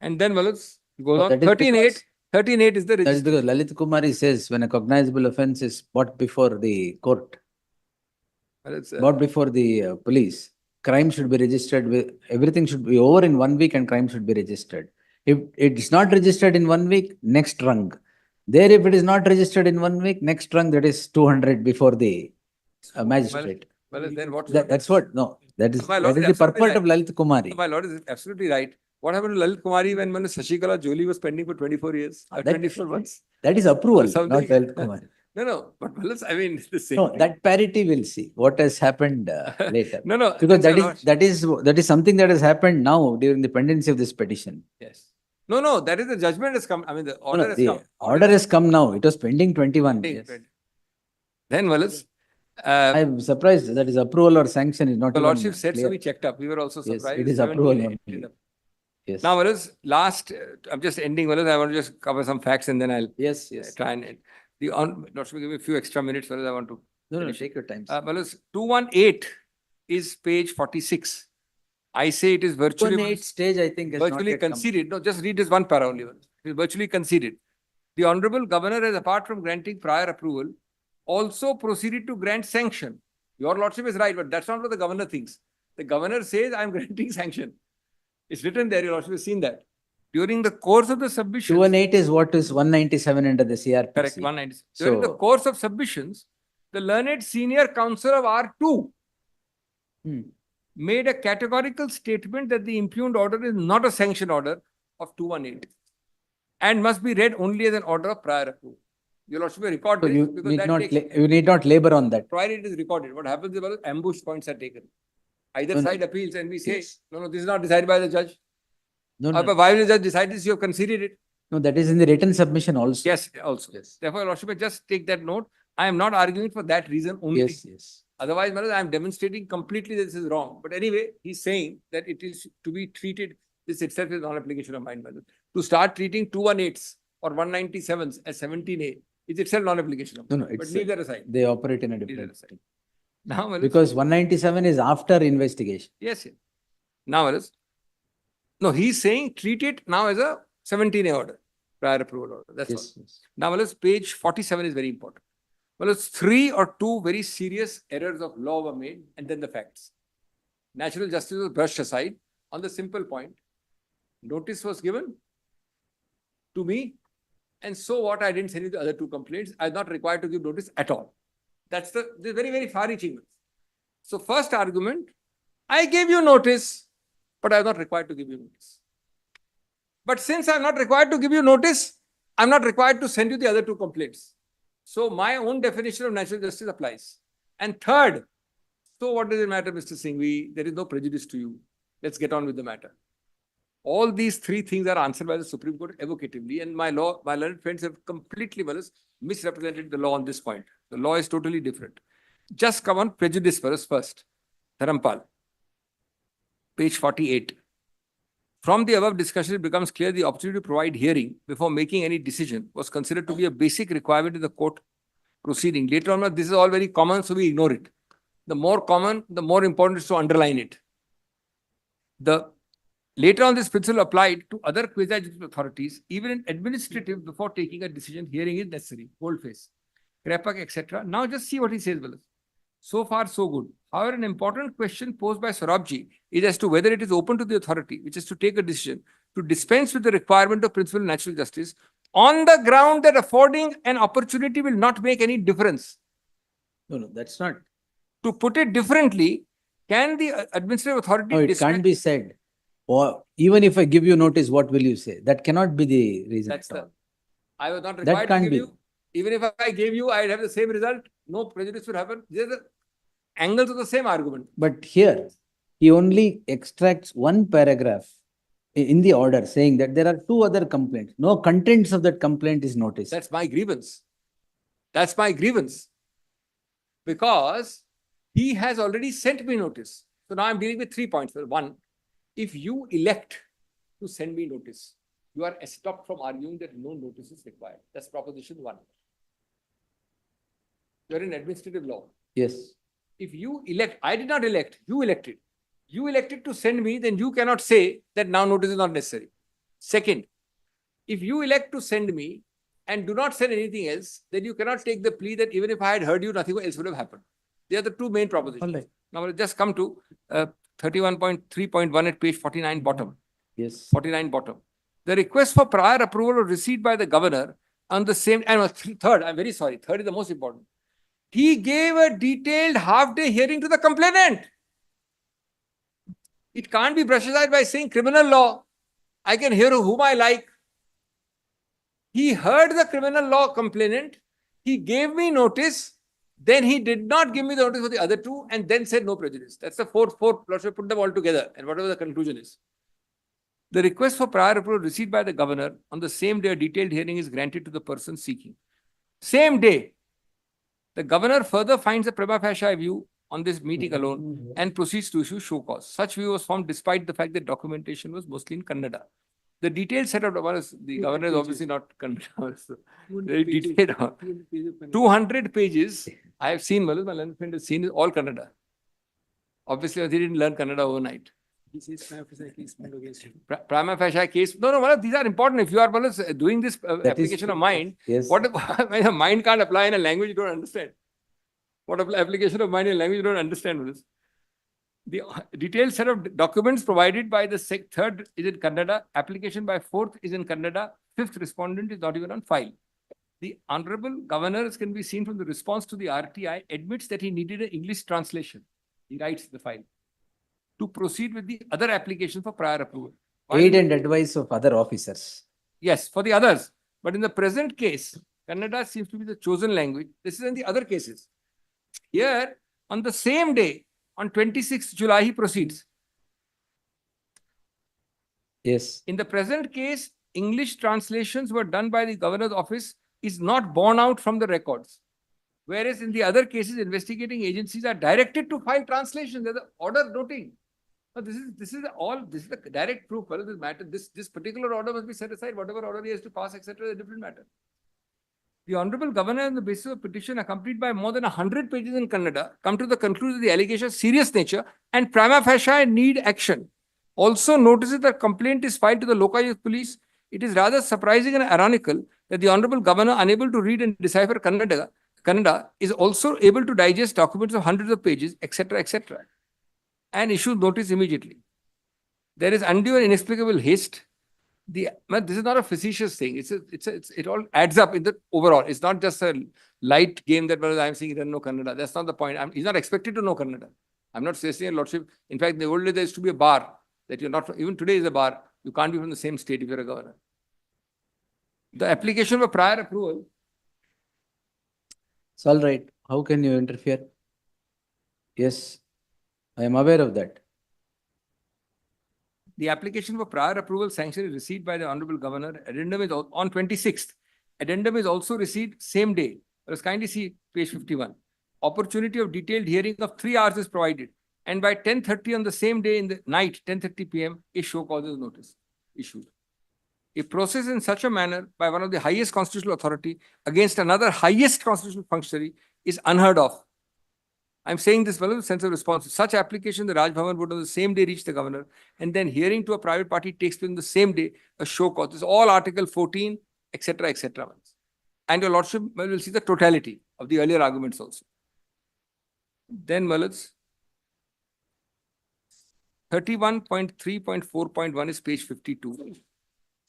And then Wallace goes on. That is 13.8. 13.8 is the That is because Lalit Kumari says when a cognizable offense is brought before the court, brought before the police, crime should be registered with, everything should be over in 1 week and crime should be registered. If it is not registered in 1 week, next rung. There, if it is not registered in 1 week, next rung, that is 200 before the magistrate. Well, then what? That's what, no, that is My lord the is absolutely purport of Lalit Kumari. My lord is absolutely right. What happened to Lalit Kumari when Shashikala Jolie was pending for 24 years, or 24 months? That is approval, something. not Lalit Kumari. No, but I mean, it's the same. No, thing. that parity we'll see what has happened later. No, Because thanks a lot. that is something that has happened now during the pendency of this petition. Yes. No, that is the judgment has come. I mean, the order has The come. order has come now. It was pending 21. Pending, Yes. pending. Then, Wallace, I'm surprised that is approval or sanction is not the even lordship said so. clear. We checked up. We were also Yes, surprised. it is 17 approval ended only. up. Yes. Now, Wallace, last, I'm just ending, Wallace. I want to just cover some facts and then I'll Yes. try and end. Lordship, give me a few extra minutes, Wallace. I want to. No, finish. take your time. Wallace, 218 is page 46. I say it is virtually. 218 stage, I think, has not virtually yet come. conceded. No, just read this one para only. It is virtually conceded. The Honorable Governor has, apart from granting prior approval, also proceeded to grant sanction. Your Lordship is right, but that's not what the Governor thinks. The Governor says, I am granting sanction. It's written there, Your Lordship has seen that. During the course of the submission. 218 is what is 197 under the CRPC. Correct, 197. During the course of submissions, the learned senior counsel of R2 made a categorical statement that the impugned order is not a sanction order of 218 and must be read only as an order of prior approval. Your Lordship will record So this you because need that not takes, you need not labor on that. provided it is recorded. What happens is ambush points are taken. Either No, no. side appeals and we say, Yes. no, this is not decided by the judge. No, But why will the judge decide this? You have conceded it. No, that is in the written submission also. Yes, also. Yes. Therefore, Your Lordship may just take that note. I am not arguing for that reason only. Yes. Otherwise, I am demonstrating completely that this is wrong. But anyway, he's saying that it is to be treated, this itself is non-application of mine. To start treating 218s or 197s as 17A is itself non-application of mine. No, But leave that aside. they operate in a Leave that different aside. Now, because 197 is after investigation. yes. Now, no, he's saying treat it now as a 17A order, prior approval order. That's all. Yes. Now, page 47 is very important. Well, 3 or 2 very serious errors of law were made and then the facts. Natural justice was brushed aside on the simple point. Notice was given to me, and so what, I didn't send you the other 2 complaints. I'm not required to give notice at all. That's the very, very far-reaching. So first argument, I gave you notice, but I'm not required to give you notice. But since I'm not required to give you notice, I'm not required to send you the other 2 complaints. So my own definition of natural justice applies. And third, so what does it matter, Mr. Singh? There is no prejudice to you. Let's get on with the matter. All these 3 things are answered by the Supreme Court evocatively, and my learned friends have completely misrepresented the law on this point. The law is totally different. Just come on prejudice for us first. Dharampal, page 48. From the above discussion, it becomes clear the opportunity to provide hearing before making any decision was considered to be a basic requirement in the court proceeding. Later on, this is all very common, so we ignore it. The more common, the more important is to underline it. Later on, this principle applied to other quasi-judicial authorities, even in administrative, before taking a decision, hearing is necessary. Boldface, Krepak, etc. Now just see what he says, Willis. So far, so good. However, an important question posed by Sorabji is as to whether it is open to the authority, which is to take a decision, to dispense with the requirement of principle of natural justice on the ground that affording an opportunity will not make any difference. No, that's not. To put it differently, can the administrative authority... No, it can't be said. Or even if I give you notice, what will you say? That cannot be the reason. That's I was not required to give you. Even if I gave you, I'd have the same result. No prejudice would happen. These are the angles of the same argument. But here, he only extracts 1 paragraph in the order saying that there are 2 other complaints. No contents of that complaint is noticed. That's my grievance. That's my grievance. Because he has already sent me notice. So now I'm dealing with 3 points. 1, if you elect to send me notice, you are stopped from arguing that no notice is required. That's proposition 1. You're in administrative law. Yes. If you elect, I did not elect, you elected. You elected to send me, then you cannot say that now notice is not necessary. Second, if you elect to send me and do not send anything else, then you cannot take the plea that even if I had heard you, nothing else would have happened. They are the 2 main propositions. All right. Now we'll just come to 31.3.1 at page 49 bottom. Yes. 49 bottom. The request for prior approval or receipt by the governor on the same, and third, I'm very sorry, third is the most important. He gave a detailed half-day hearing to the complainant. It can't be brushed aside by saying criminal law. I can hear whom I like. He heard the criminal law complainant. He gave me notice. Then he did not give me the notice for the other two and then said no prejudice. That's the fourth. Let's put them all together and whatever the conclusion is. The request for prior approval received by the governor on the same day a detailed hearing is granted to the person seeking. Same day. The governor further finds a prima facie view on this meeting alone and proceeds to issue show cause. Such view was formed despite the fact that documentation was mostly in Kannada. The detailed set of the governor is obviously not Kannada. So very detailed. 200 pages. I have seen, my learned friend has seen, is all Kannada. Obviously, they didn't learn Kannada overnight. This is prima facie case made against him. Prima facie case. No, these are important. If you are doing this application of mind, Yes. what if a mind can't apply in a language you don't understand? What application of mind in a language you don't understand? The detailed set of documents provided by the third is in Kannada, application by fourth is in Kannada, fifth respondent is not even on file. The Honorable Governor, as can be seen from the response to the RTI, admits that he needed an English translation. He writes the file to proceed with the other application for prior approval. Aid and advice of other officers. Yes, for the others. But in the present case, Kannada seems to be the chosen language. This is in the other cases. Here, on the same day, on 26th July, he proceeds. Yes. In the present case, English translations were done by the governor's office is not borne out from the records. Whereas in the other cases, investigating agencies are directed to file translations. There's an order noting. Now, this is the direct proof. Well, this matter, this particular order must be set aside. Whatever order he has to pass, etc., is a different matter. The Honorable Governor, on the basis of petition accompanied by more than 100 pages in Kannada, come to the conclusion that the allegation is serious nature and prima facie need action. Also notices that complaint is filed to the Lokayukt police. It is rather surprising and ironical that the Honorable Governor, unable to read and decipher Kannada, is also able to digest documents of hundreds of pages, etc., and issues notice immediately. There is undue and inexplicable haste. This is not a facetious thing. It all adds up in the overall. It's not just a light game that I'm saying he doesn't know Kannada. That's not the point. He's not expected to know Kannada. I'm not suggesting a lordship. In fact, in the old days, there used to be a bar that you're not, even today is a bar. You can't be from the same state if you're a governor. The application for prior approval. It's all right. How can you interfere? Yes, I am aware of that. The application for prior approval sanction is received by the Honorable Governor. Addendum is on 26th. Addendum is also received same day. Let us kindly see page 51. Opportunity of detailed hearing of 3 hours is provided. And by 10:30 on the same day in the night, 10:30 p.m., a show causes notice issued. A process in such a manner by one of the highest constitutional authority against another highest constitutional functionary is unheard of. I'm saying this with a sense of responsibility. Such application, the Raj Bhavan would on the same day reach the governor, and then hearing to a private party takes place on the same day, a show cause. This is all Article 14, etc., etc. And your lordship will see the totality of the earlier arguments also. Then, Malads, 31.3.4.1 is page 52.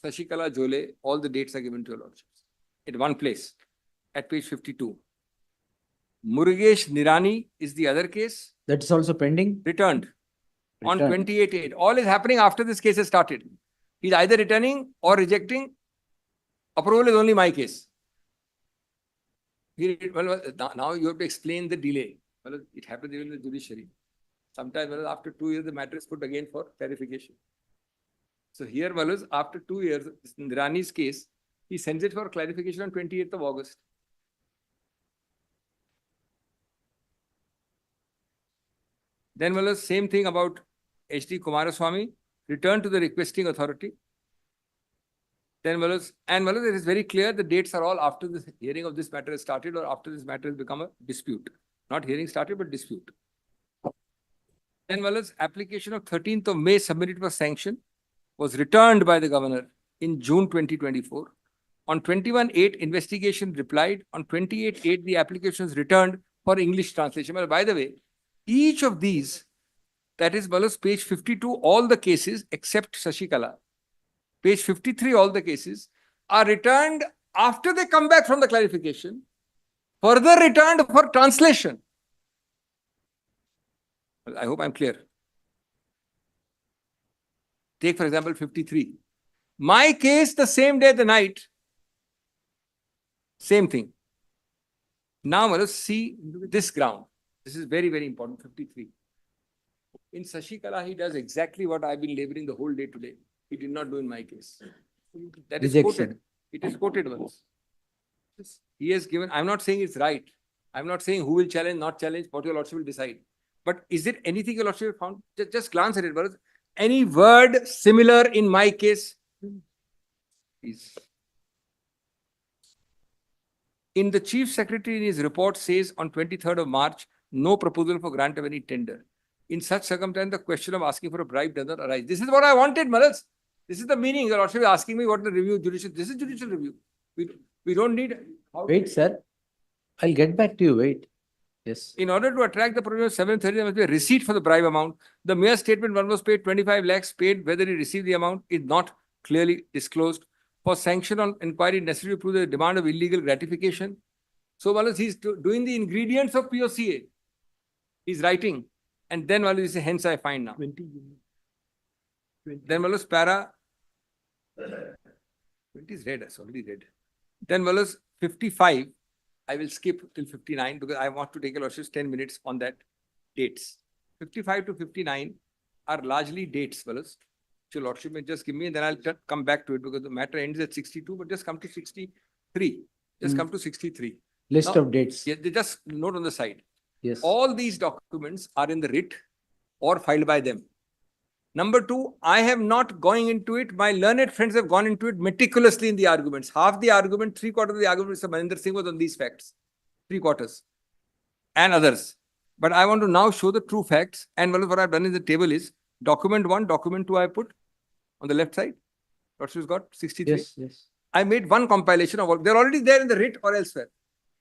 Sashikala Jole, all the dates are given to your lordships at one place at page 52. Murugesh Nirani is the other case. That is also pending. Returned on Returned. 28/8. All is happening after this case has started. He's either returning or rejecting. Approval is only my case. Now you have to explain the delay. Well, it happens even in the judiciary. Sometimes after 2 years, the matter is put again for clarification. So here, after 2 years, in Nirani's case, he sends it for clarification on 28th of August. Then, same thing about H.D. Kumaraswamy, returned to the requesting authority. Then, it is very clear the dates are all after the hearing of this matter has started or after this matter has become a dispute. Not hearing started, but dispute. Then, application of 13th of May submitted for sanction was returned by the governor in June 2024. On 21/8, investigation replied. On 28/8, the application was returned for English translation. Well, by the way, each of these, that is, page 52, all the cases except Sashikala, page 53, all the cases are returned after they come back from the clarification further returned for translation. Well, I hope I'm clear. Take, for example, 53. My case, the same day, the night. Same thing. Now, let us see this ground. This is very, very important, 53. In Sashikala, he does exactly what I've been laboring the whole day today. He did not do in my case. That is Rejection. quoted. It is quoted once. He has given, I'm not saying it's right. I'm not saying who will challenge, not challenge, what your lordship will decide. But is it anything your lordship found? Just glance at it. Bharat. Any word similar in my case? Please. In the Chief Secretary in his report says on 23rd of March, no proposal for grant of any tender. In such circumstance, the question of asking for a bribe does not arise. This is what I wanted, Malas. This is the meaning. Your lordship is asking me what the review, judicial. This is judicial review. We don't need. Wait, sir. I'll get back to you. Wait. Yes. In order to attract the provision of 730, there must be a receipt for the bribe amount. The mere statement one was paid 25 lakhs, paid whether he received the amount is not clearly disclosed. For sanction on inquiry necessary to prove the demand of illegal gratification. So, Malas, he's doing the ingredients of POCA. He's writing. And then, Malas, he says, hence I find now. 20. Then, Malas, para. 20 is red, it's already red. Then, Malas, 55. I will skip till 59 because I want to take a lordship's 10 minutes on that dates. 55 to 59 are largely dates, Malas. Your lordship may just give me and then I'll come back to it because the matter ends at 62, but just come to 63. Just come to 63. List Now, of dates. Yeah, they just note on the side. Yes. All these documents are in the writ or filed by them. Number two, I have not gone into it. My learned friends have gone into it meticulously in the arguments. Half the argument, 3/4 of the argument, Mr. Maninder Singh was on these facts. 3/4 and others. But I want to now show the true facts. And what I've done in the table is document 1, document 2 I put on the left side. Lordship's got 63. Yes, yes. I made one compilation of all. They're already there in the writ or elsewhere.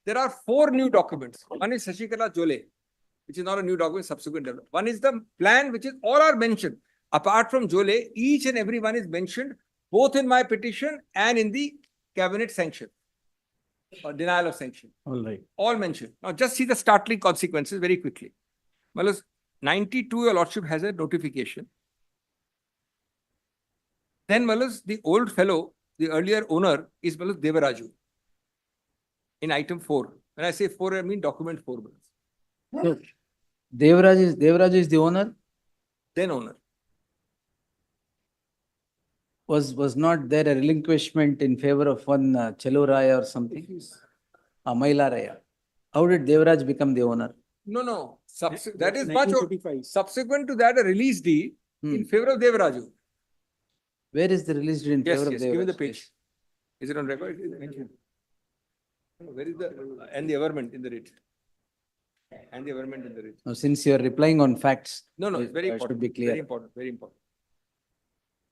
There are 4 new documents. One is Sashikala Jole, which is not a new document, subsequent development. One is the plan, which is all are mentioned. Apart from Jole, each and every one is mentioned both in my petition and in the cabinet sanction or denial of sanction. All right. All mentioned. Now just see the startling consequences very quickly. Malas, 92, your lordship has a notification. Then, Malas, the old fellow, the earlier owner is Malas Devaraju in item 4. When I say 4, I mean document 4. Malas. So, Devaraju is the owner. Then owner. Was not there a relinquishment in favor of one Cheluraya or something? Mailaraya. How did Devaraj become the owner? No. That is much. 1935. Subsequent to that, a release deed in favor of Devaraju. Where is the release deed in Yes, favor of yes. Devaraj? Give me the page. Is it on record? It is mentioned. Where is the and the averment in the writ? And the averment in the writ. Now, since you are replying on facts, No, it's very should important. be clear. Very important. Very important.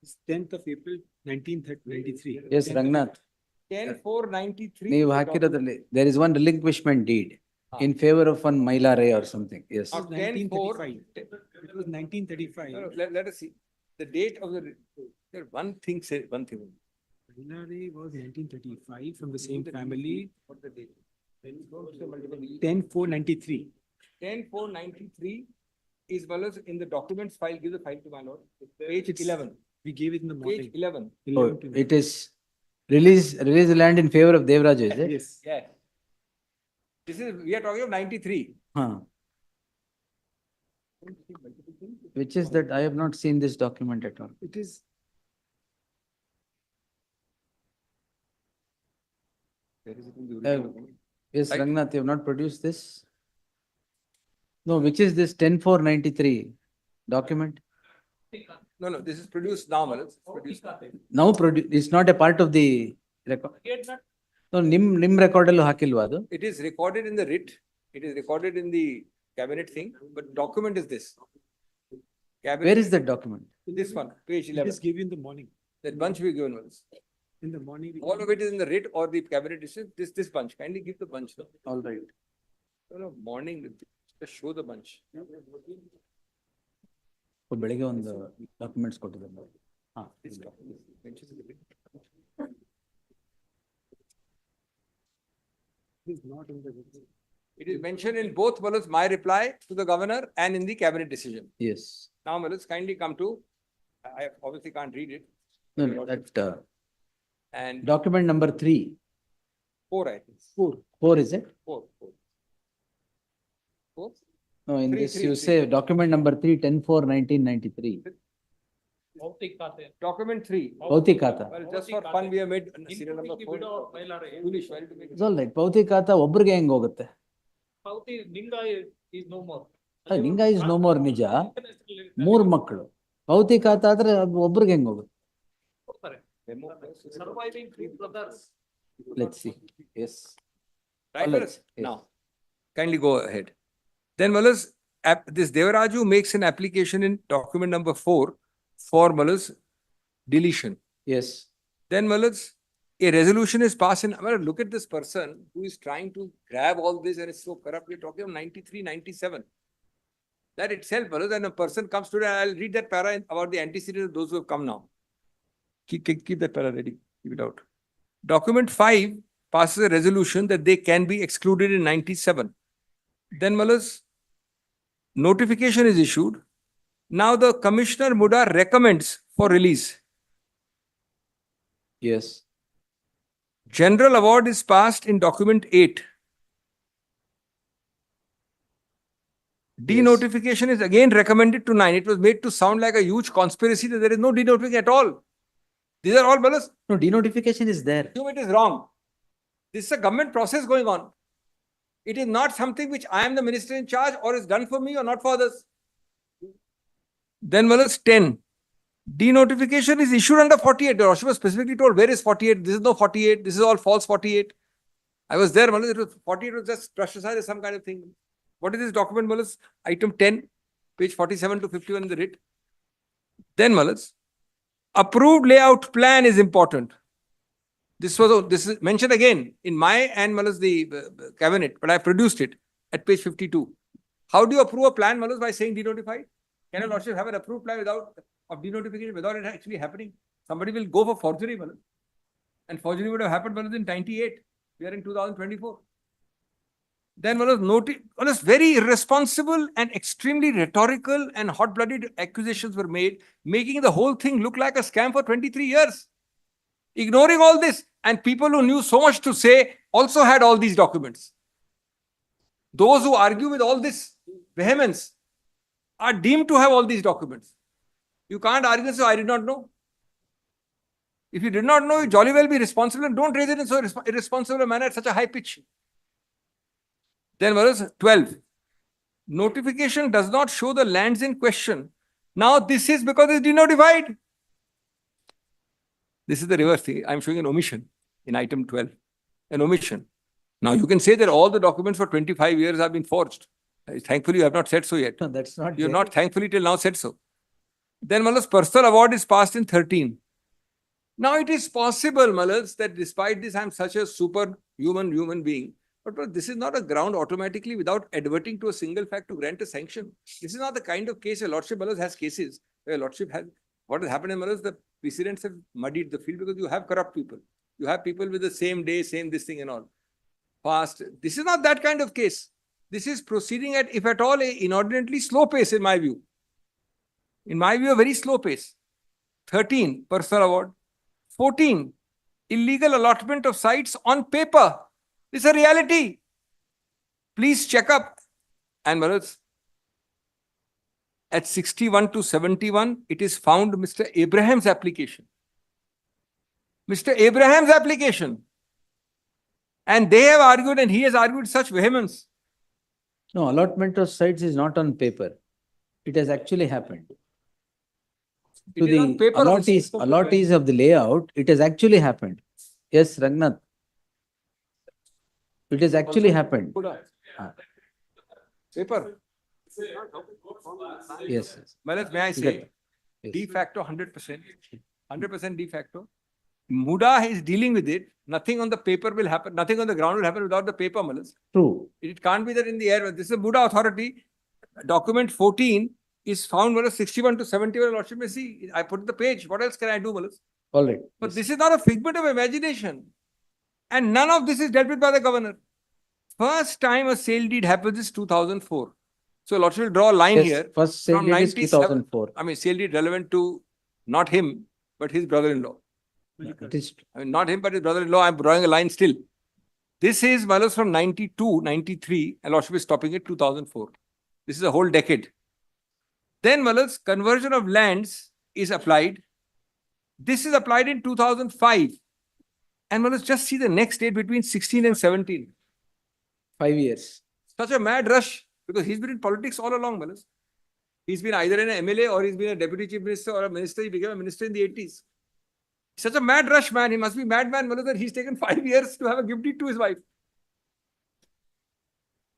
It's 10th of April, 1993. Yes, Rangnath. 10/4/93. ನೀವು ಹಾಕಿರೋದ್ರಲ್ಲಿ there is one relinquishment deed Ah. in favor of one Mailaraya or something. Yes. Ah. 1935. It was 1935. No, let us see. The date of the there one thing say one thing. Hilary was 1935 from the same family. What's the date? 10/4/93. 10/4/93 is Malas in the documents file. Give the file to my lord. Page 11. We gave it in the morning. Page 11. Oh, 11 to it is release the land in favor of Devaraju, is it? Yes. Yeah. This is we are talking of 93. Huh. Which is that I have not seen this document at all. It is. Where is it in the original document? Yes, Right. Rangnath, you have not produced this? No, which is this 10/4/93 document? No, this is produced now, Malas. It's produced. Now it's not a part of the record. No, nim record allu hakilva adu? It is recorded in the writ. It is recorded in the cabinet thing, but document is this. Cabinet, Where is that document? this one? Page It 11. is given in the morning. That bunch we given was. In the morning. we- All of it is in the writ or the cabinet decision. This bunch. Kindly give the bunch. All right. No, morning. Just show the bunch. ಬೆಳಿಗ್ಗೆ ಒಂದು documents ಕೊಟ್ಟಿದ್ದಾರೆ. This document mentions in the writ. is not in the. It is mentioned in both my reply to the governor and in the cabinet decision. Yes. Now, kindly come to, I obviously can't read it. No, no, that And document number 3, 4, I think. 4 is it? 4. No, in Three, this three, you three. say document number 3, 10/4/1993. Bhautik khate. Document 3. Bhautik khata. Well, just for fun, we have made serial number Including the 4. widow, Mailare. Foolish, why did you make it? It's all right. Bhautik khata ಒಬ್ರಿಗೆ ಹೆಂಗ್ ಹೋಗುತ್ತೆ? Bhautik Ninga is no more. ಲಿಂಗ is no more ನಿಜ. 3 ಮಕ್ಕಳು. ಭೌತಿಕ ಖಾತ ಆದ್ರೆ ಒಬ್ರಿಗೆ ಹೆಂಗ್ ಹೋಗುತ್ತೆ? Surviving 3 brothers. Let's see. Yes. Right, All right. fellas? Now, kindly go ahead. Then, this Devaraju makes an application in document number 4 for deletion. Yes. Then, a resolution is passed in. Look at this person who is trying to grab all this and is so corrupt. We're talking of 93, 97. That itself, then a person comes to that. I'll read that para about the antecedents of those who have come now. Keep that para ready. Keep it out. Document 5 passes a resolution that they can be excluded in 97. Then, notification is issued. Now, the Commissioner MUDA recommends for release. Yes. General award is passed in document 8. Denotification is again recommended to 9. It was made to sound like a huge conspiracy that there is no denotification at all. These are all balance. No, denotification is there. It is wrong. This is a government process going on. It is not something which I am the minister in charge or is done for me or not for others. Then 10. Denotification is issued under 48. The Roshi was specifically told, where is 48? This is no 48. This is all false 48. I was there. It was 48 was just brushed aside as some kind of thing. What is this document, Item 10, page 47 to 51 in the writ. Then, approved layout plan is important. This is mentioned again in my and the cabinet, but I produced it at page 52. How do you approve a plan, by saying denotified? Can a lordship have an approved plan of denotification without it actually happening? Somebody will go for forgery, and forgery would have happened in 98. We are in 2024. Then very irresponsible and extremely rhetorical and hot-blooded accusations were made, making the whole thing look like a scam for 23 years. Ignoring all this, and people who knew so much to say also had all these documents. Those who argue with all this vehemence are deemed to have all these documents. You can't argue, so I did not know. If you did not know, you jolly well be responsible and don't raise it in so irresponsible a manner at such a high pitch. Then 12. Notification does not show the lands in question. Now this is because it's denotified. This is the reverse thing. I'm showing an omission in item 12. An omission. Now you can say that all the documents for 25 years have been forged. Thankfully, you have not said so yet. No, that's not. You have not thankfully till now said so. Then personal award is passed in 13. Now it is possible, that despite this, I'm such a superhuman human being. But this is not a ground automatically without adverting to a single fact to grant a sanction. This is not the kind of case a lordship has cases where lordship has. What has happened in the precedents have muddied the field because you have corrupt people. You have people with the same day, same this thing and all. Fast. This is not that kind of case. This is proceeding at, if at all, a inordinately slow pace in my view. In my view, a very slow pace. 13, personal award. 14, illegal allotment of sites on paper. It's a reality. Please check up. And at 61 to 71, it is found Mr. Abraham's application. Mr. Abraham's application. And they have argued and he has argued such vehemence. No, allotment of sites is not on paper. It has actually happened. To It is on the paper also. allottees of the layout, it has actually happened. Yes, Raghunath. It has actually happened. Paper. Yes. May I say, Yes. de facto 100%. 100% de facto. MUDA is dealing with it. Nothing on the paper will happen. Nothing on the ground will happen without the paper, True. It can't be that in the air. This is a MUDA authority. Document 14 is found 61 to 71. Lordship may see. I put the page. What else can I do, All right. But this is not a figment of imagination. And none of this is dealt with by the governor. first time a sale deed happens is 2004. So Lordship will draw a line Yes, here. first sale From date is 97 2004. I mean, sale deed relevant to not him, but his brother-in-law. It is, I mean, not him, but his brother-in-law. I'm drawing a line still. This is Malas from 92, 93, and Lordship is stopping at 2004. This is a whole decade. Then Malas, conversion of lands is applied. This is applied in 2005. And Malas, just see the next date between 16 and 17. 5 years. Such a mad rush, because he's been in politics all along, Malas. He's been either an MLA or he's been a deputy chief minister or a minister. He became a minister in the 80s. Such a mad rush, man. He must be madman, Malas, that he's taken 5 years to have a gift deed to his wife.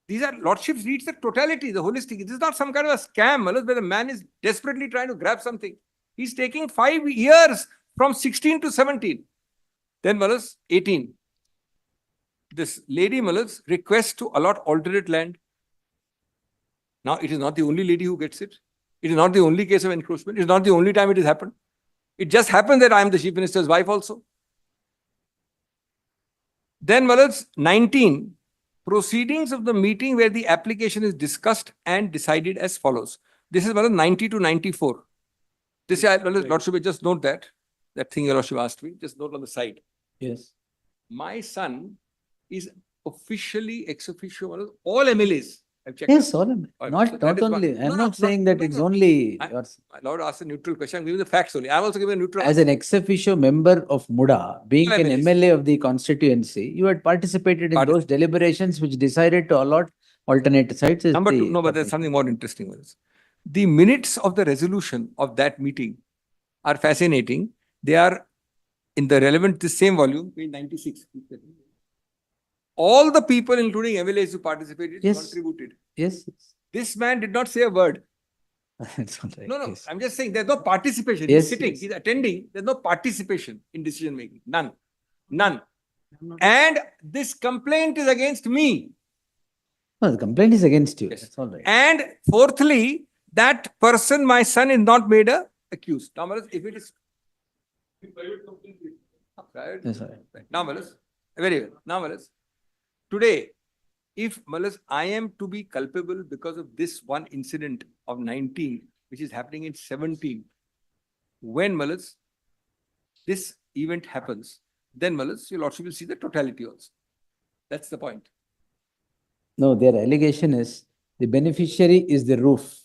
These are Lordships reads the totality, the holistic. This is not some kind of a scam, Malas, where the man is desperately trying to grab something. He's taking 5 years from 16 to 17. Then Malas, 18. This lady Malas requests to allot alternate land. Now, it is not the only lady who gets it. It is not the only case of encroachment. It is not the only time it has happened. It just happened that I am the Chief Minister's wife also. Then Malas, 19. Proceedings of the meeting where the application is discussed and decided as follows. This is Malas, 90 to 94. This, Lordship, just note that. That thing your Lordship asked me. Just note on the side. Yes. My son is officially ex officio, Malas, all MLAs. I've checked. Yes, all of it. So Not that is one. only, No, I'm no, not saying that no, it's no. only yours. My Lord asked a neutral question. I'm giving the facts only. I'm also giving a neutral As an ex officio member of MUDA, being All an MLAs. MLA of the constituency, you had participated in those deliberations which decided to allot alternate sites. Is Number the two, no, but there's something more interesting with this. The minutes of the resolution of that meeting are fascinating. They are in the relevant, the same volume, page 96. All the people, including MLAs who participated, Yes. contributed. Yes. This man did not say a word. It's all right. No, no, Yes. I'm just saying there's no participation. Yes, He's sitting, yes. he's attending. There's no participation in decision making. None. None. And this complaint is against me. No, the complaint is against you. Yes. That's all right. And fourthly, that person, my son, is not made a accused. Now, Malas, if it is private, Yes, all right. right. Now, Malas, very well. Now, Malas, today, if Malas, I am to be culpable because of this one incident of 19, which is happening in 17, when Malas, this event happens, then Malas, your Lordship will see the totality also. That's the point. No, their allegation is the beneficiary is the roof.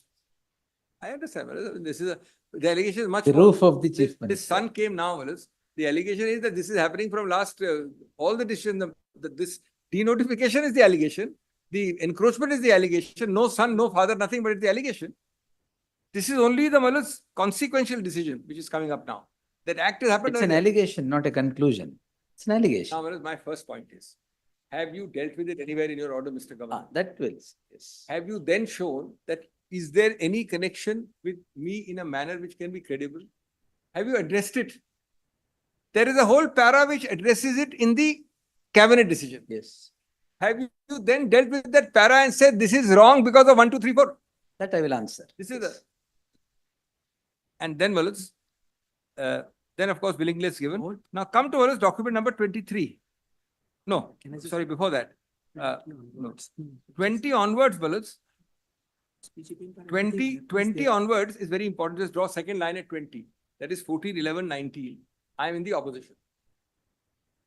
I understand, Malas. This is the allegation is much The more. roof of the chief This minister. son came now, Malas. The allegation is that this is happening from last, all the decisions, this denotification is the allegation. The encroachment is the allegation. No son, no father, nothing but it's the allegation. This is only the Malas consequential decision which is coming up now. That act has happened. It's an earlier. allegation, not a conclusion. It's an allegation. Now, Malas, my first point is, have you dealt with it anywhere in your order, Mr. Governor? That will, yes. Have you then shown that is there any connection with me in a manner which can be credible? Have you addressed it? There is a whole para which addresses it in the cabinet decision. Yes. Have you then dealt with that para and said this is wrong because of 1, 2, 3, 4? That I will answer. This is Yes. the. And then, Malas, then of course, willingness given. Now come to Malas, document number 23. No, Can I just- sorry, before that. No, no. it's- 20 onwards, Malas. speech impact, 20 everything happens there. onwards is very important. Just draw second line at 20. That is 14, 11, 19. I am in the opposition.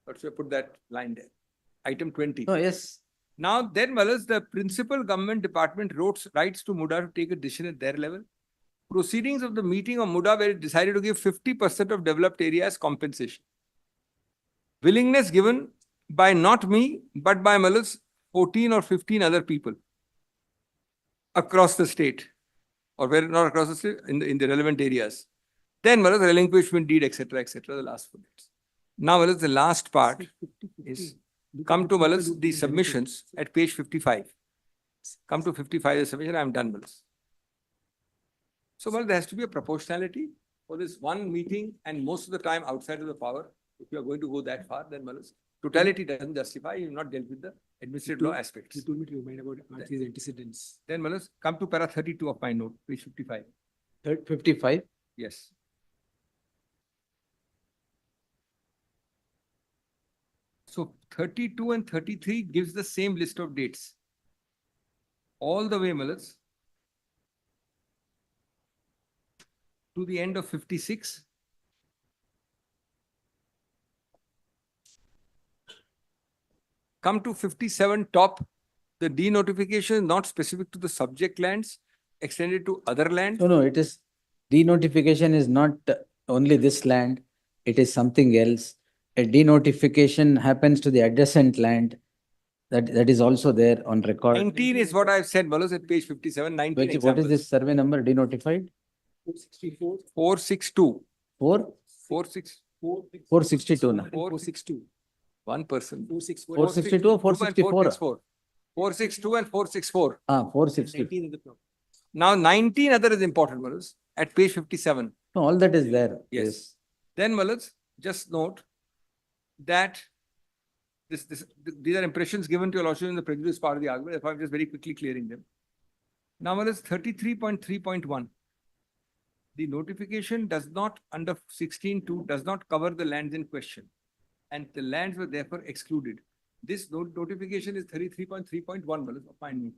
But should I put that line there? Item 20. No, yes. Now, then, Malas, the principal government department writes to MUDA to take a decision at their level. Proceedings of the meeting of MUDA where it decided to give 50% of developed area as compensation. Willingness given by not me, but by Malas, 14 or 15 other people across the state, or where not across the state, in the relevant areas. Then Malas, relinquishment deed, etc., the last 4 dates. Now, Malas, the last part is come to Malas, the submissions at page 55. Come to 55, the submission, I am done, Malas. So, Malas, there has to be a proportionality for this one meeting and most of the time outside of the power. If you are going to go that far, then Malas, totality doesn't justify, you have not dealt with the administrative law aspects. You told me to remind about these antecedents. Then Malas, come to para 32 of my note, page 55. 55. Yes. So 32 and 33 gives the same list of dates. All the way, Malas, to the end of 56. Come to 57 top, the denotification is not specific to the subject lands, extended to other lands. No, it is, denotification is not only this land, it is something else. A denotification happens to the adjacent land, that is also there on record. 19 is what I've said, Malas, at page 57, 19 What is examples. this survey number denotified? 464. 462. 462 now. 462. One person. 464. 462 or 464? 462 and 464. 460. 19 is the problem. Now 19 other is important, Malas, at page 57. No, all that is there. Yes. Then, Malas, just note that these are impressions given to your lordship in the prejudice part of the argument. If I'm just very quickly clearing them. Now, Malas, 33.3.1. The notification does not, under 16.2, does not cover the lands in question, and the lands were therefore excluded. This notification is 33.3.1, Malas, find me.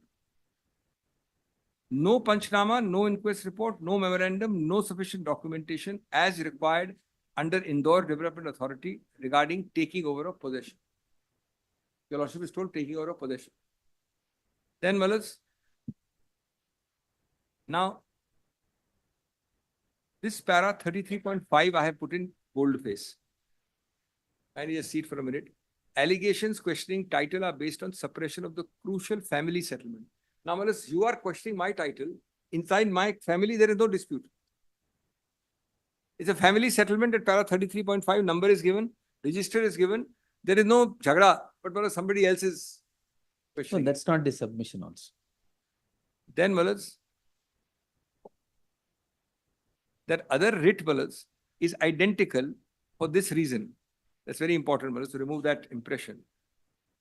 No Panchnama, no inquest report, no memorandum, no sufficient documentation as required under Indore Development Authority regarding taking over of possession. Your lordship is told taking over of possession. Then, Malas, now this para 33.5 I have put in boldface. I need a seat for a minute. Allegations questioning title are based on suppression of the crucial family settlement. Now, Malas, you are questioning my title. Inside my family, there is no dispute. It's a family settlement at para 33.5. Number is given, register is given. There is no jhagda, but Malas, somebody else is No, questioning. that's not the submission also. Then, Malas, that other writ, Malas, is identical for this reason. That's very important, Malas, to remove that impression.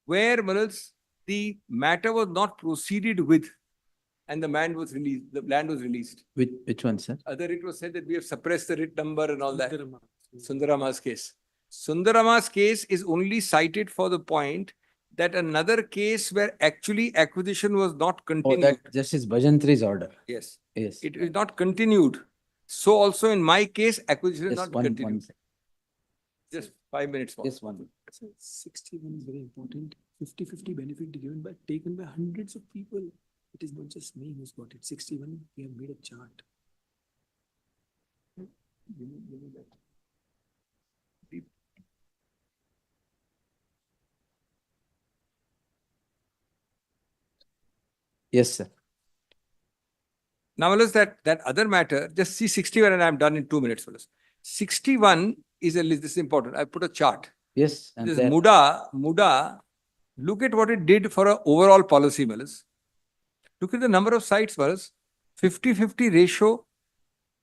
Where, Malas, the matter was not proceeded with and the man was released, the land was released. Which one, sir? Other writ was said that we have suppressed the writ number and all that. Sundarama's case. Sundarama's case is only cited for the point that another case where actually acquisition was not Oh, continued. that Justice Bhajantri's order. Yes. Yes. It is not continued. So also in my case, acquisition is Yes, not one continued. second. Just 5 minutes more. Yes, one. So 61 is very important. 50-50 benefit given by taken by hundreds of people. It is not just me who's got it. 61, we have made a chart. Yes, sir. Now, Malas, that other matter, just see 61 and I'm done in 2 minutes, Malas. 61 is a list, this is important. I put a chart. Yes. And This there- MUDA, look at what it did for an overall policy, Malas. Look at the number of sites, Malas. 50-50 ratio.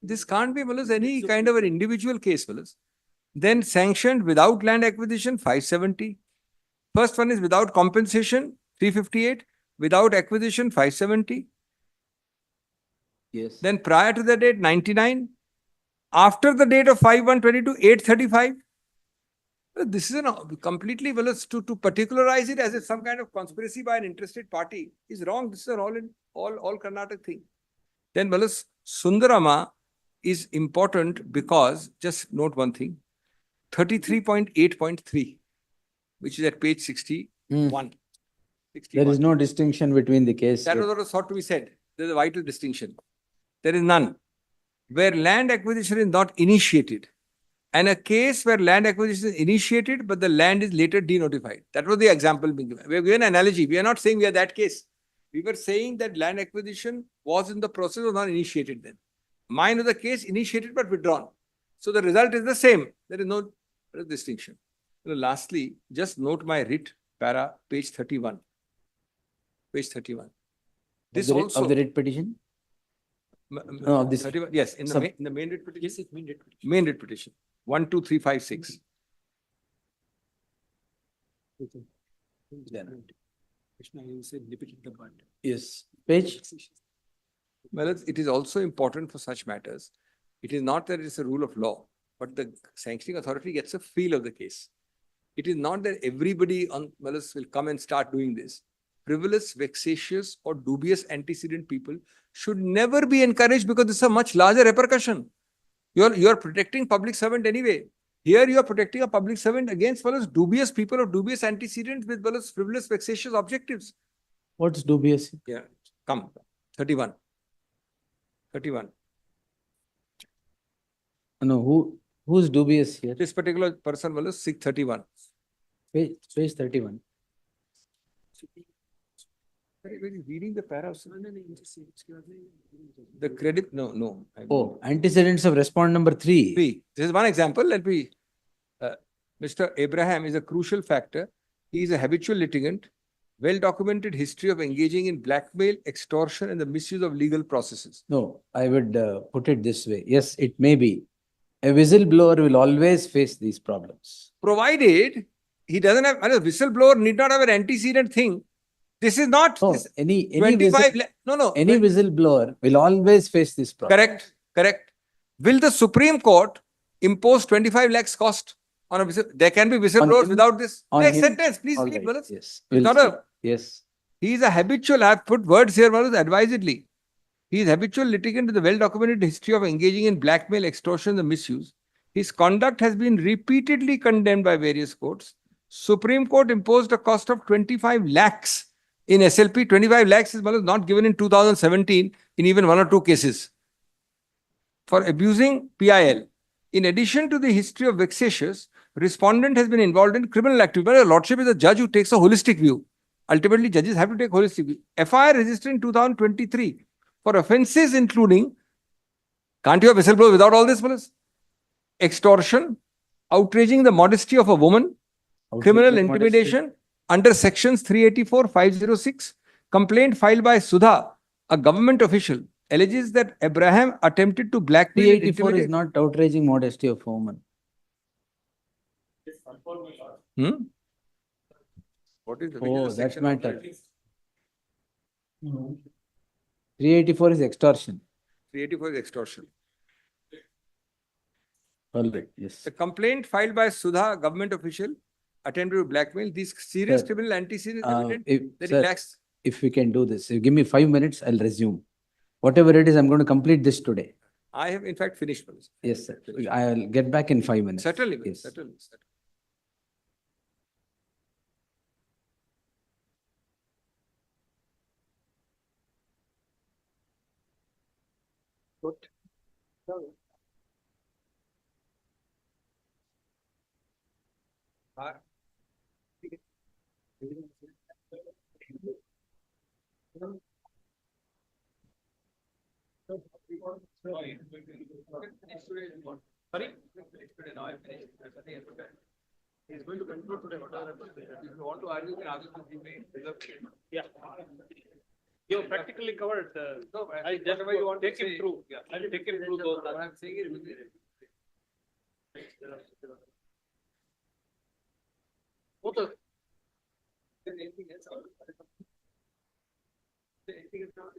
This can't be, Malas, any kind of an individual case, Malas. Then sanctioned without land acquisition, 570. First one is without compensation, 358. Without acquisition, 570. Yes. Then prior to the date, 99. After the date of 5/1/22, 835. This is completely, well, to particularize it as if some kind of conspiracy by an interested party is wrong. This is an all Karnataka thing. Then, well, Sundarama is important because, just note one thing, 33.8.3, which is at page 61. 61. There is no distinction between the case. That was what was thought to be said. There's a vital distinction. There is none. Where land acquisition is not initiated, and a case where land acquisition is initiated, but the land is later denotified. That was the example being given. We have given an analogy. We are not saying we are that case. We were saying that land acquisition was in the process, was not initiated then. Mine was the case initiated but withdrawn. So the result is the same. There is no distinction. Lastly, just note my writ para, page 31. Page 31. This also Of the writ petition? No, of this. 31, yes, in the main writ petition. Yes, it's main date. Main writ petition. 1, 2, 3, 5, 6. Krishna, you said nip it in the bud. Yes. Page? Well, it is also important for such matters. It is not that it's a rule of law, but the sanctioning authority gets a feel of the case. It is not that everybody on Malas will come and start doing this. Frivolous, vexatious, or dubious antecedent people should never be encouraged because this is a much larger repercussion. You're protecting public servant anyway. Here you are protecting a public servant against dubious people or dubious antecedents with frivolous, vexatious objectives. What's dubious? Yeah, come. 31. 31. No, who's dubious here? This particular person was 631. Page 31. When you're reading the paragraphs, No, no, no, you just say उसके बाद में- the credit, no. Oh, antecedents of respondent number 3. This is one example. Let me. Mr. Abraham is a crucial factor. He is a habitual litigant, well-documented history of engaging in blackmail, extortion, and the misuse of legal processes. No, I would put it this way. Yes, it may be. A whistleblower will always face these problems. Provided he doesn't have, a whistleblower need not have an antecedent thing. This is not No, this any 25 no. any whistleblower will always face this problem. Correct. Will the Supreme Court impose 25 lakhs cost on a there can be whistleblowers him- without this? on Next him- sentence, please All read, right, Manoj. yes. It's not a, Yes. he is a habitual, I have put words here, Manoj, advisedly. He is habitual litigant with a well-documented history of engaging in blackmail, extortion, and misuse. His conduct has been repeatedly condemned by various courts. Supreme Court imposed a cost of 25 lakhs in SLP. 25 lakhs is not given in 2017 in even 1 or 2 cases for abusing PIL. In addition to the history of vexatious, respondent has been involved in criminal activity. But a lordship is a judge who takes a holistic view. Ultimately, judges have to take holistic view. FIR registered in 2023 for offences including, can't you have whistleblower without all this, fellas? Extortion, outraging the modesty of a woman, criminal Outrage of modesty. intimidation under sections 384, 506. Complaint filed by Sudha, a government official, alleges that Abraham attempted to blackmail and 384 is intimidate. not outraging modesty of a woman. What is the Oh, that section? matter. 384 is extortion. 384 is extortion. All right, yes. The complaint filed by Sudha, a government official, attempted to blackmail. These serious Sir, criminal antecedents Uh, evident if, that sir, he lacks. if we can do this, if give me 5 minutes, I'll resume. Whatever it is, I'm going to complete this today. I have in fact finished. Fellas. Yes, sir. I'll get back in 5 minutes. Certainly, Yes. certainly. Good. Sorry? He's going to conclude today. If you want to argue, you can argue with me. Yeah. You have practically covered No, I just whatever you want to take him say. through. Yeah. I'll take him through those. What I'm saying is. Both of- Anything else? Anything else?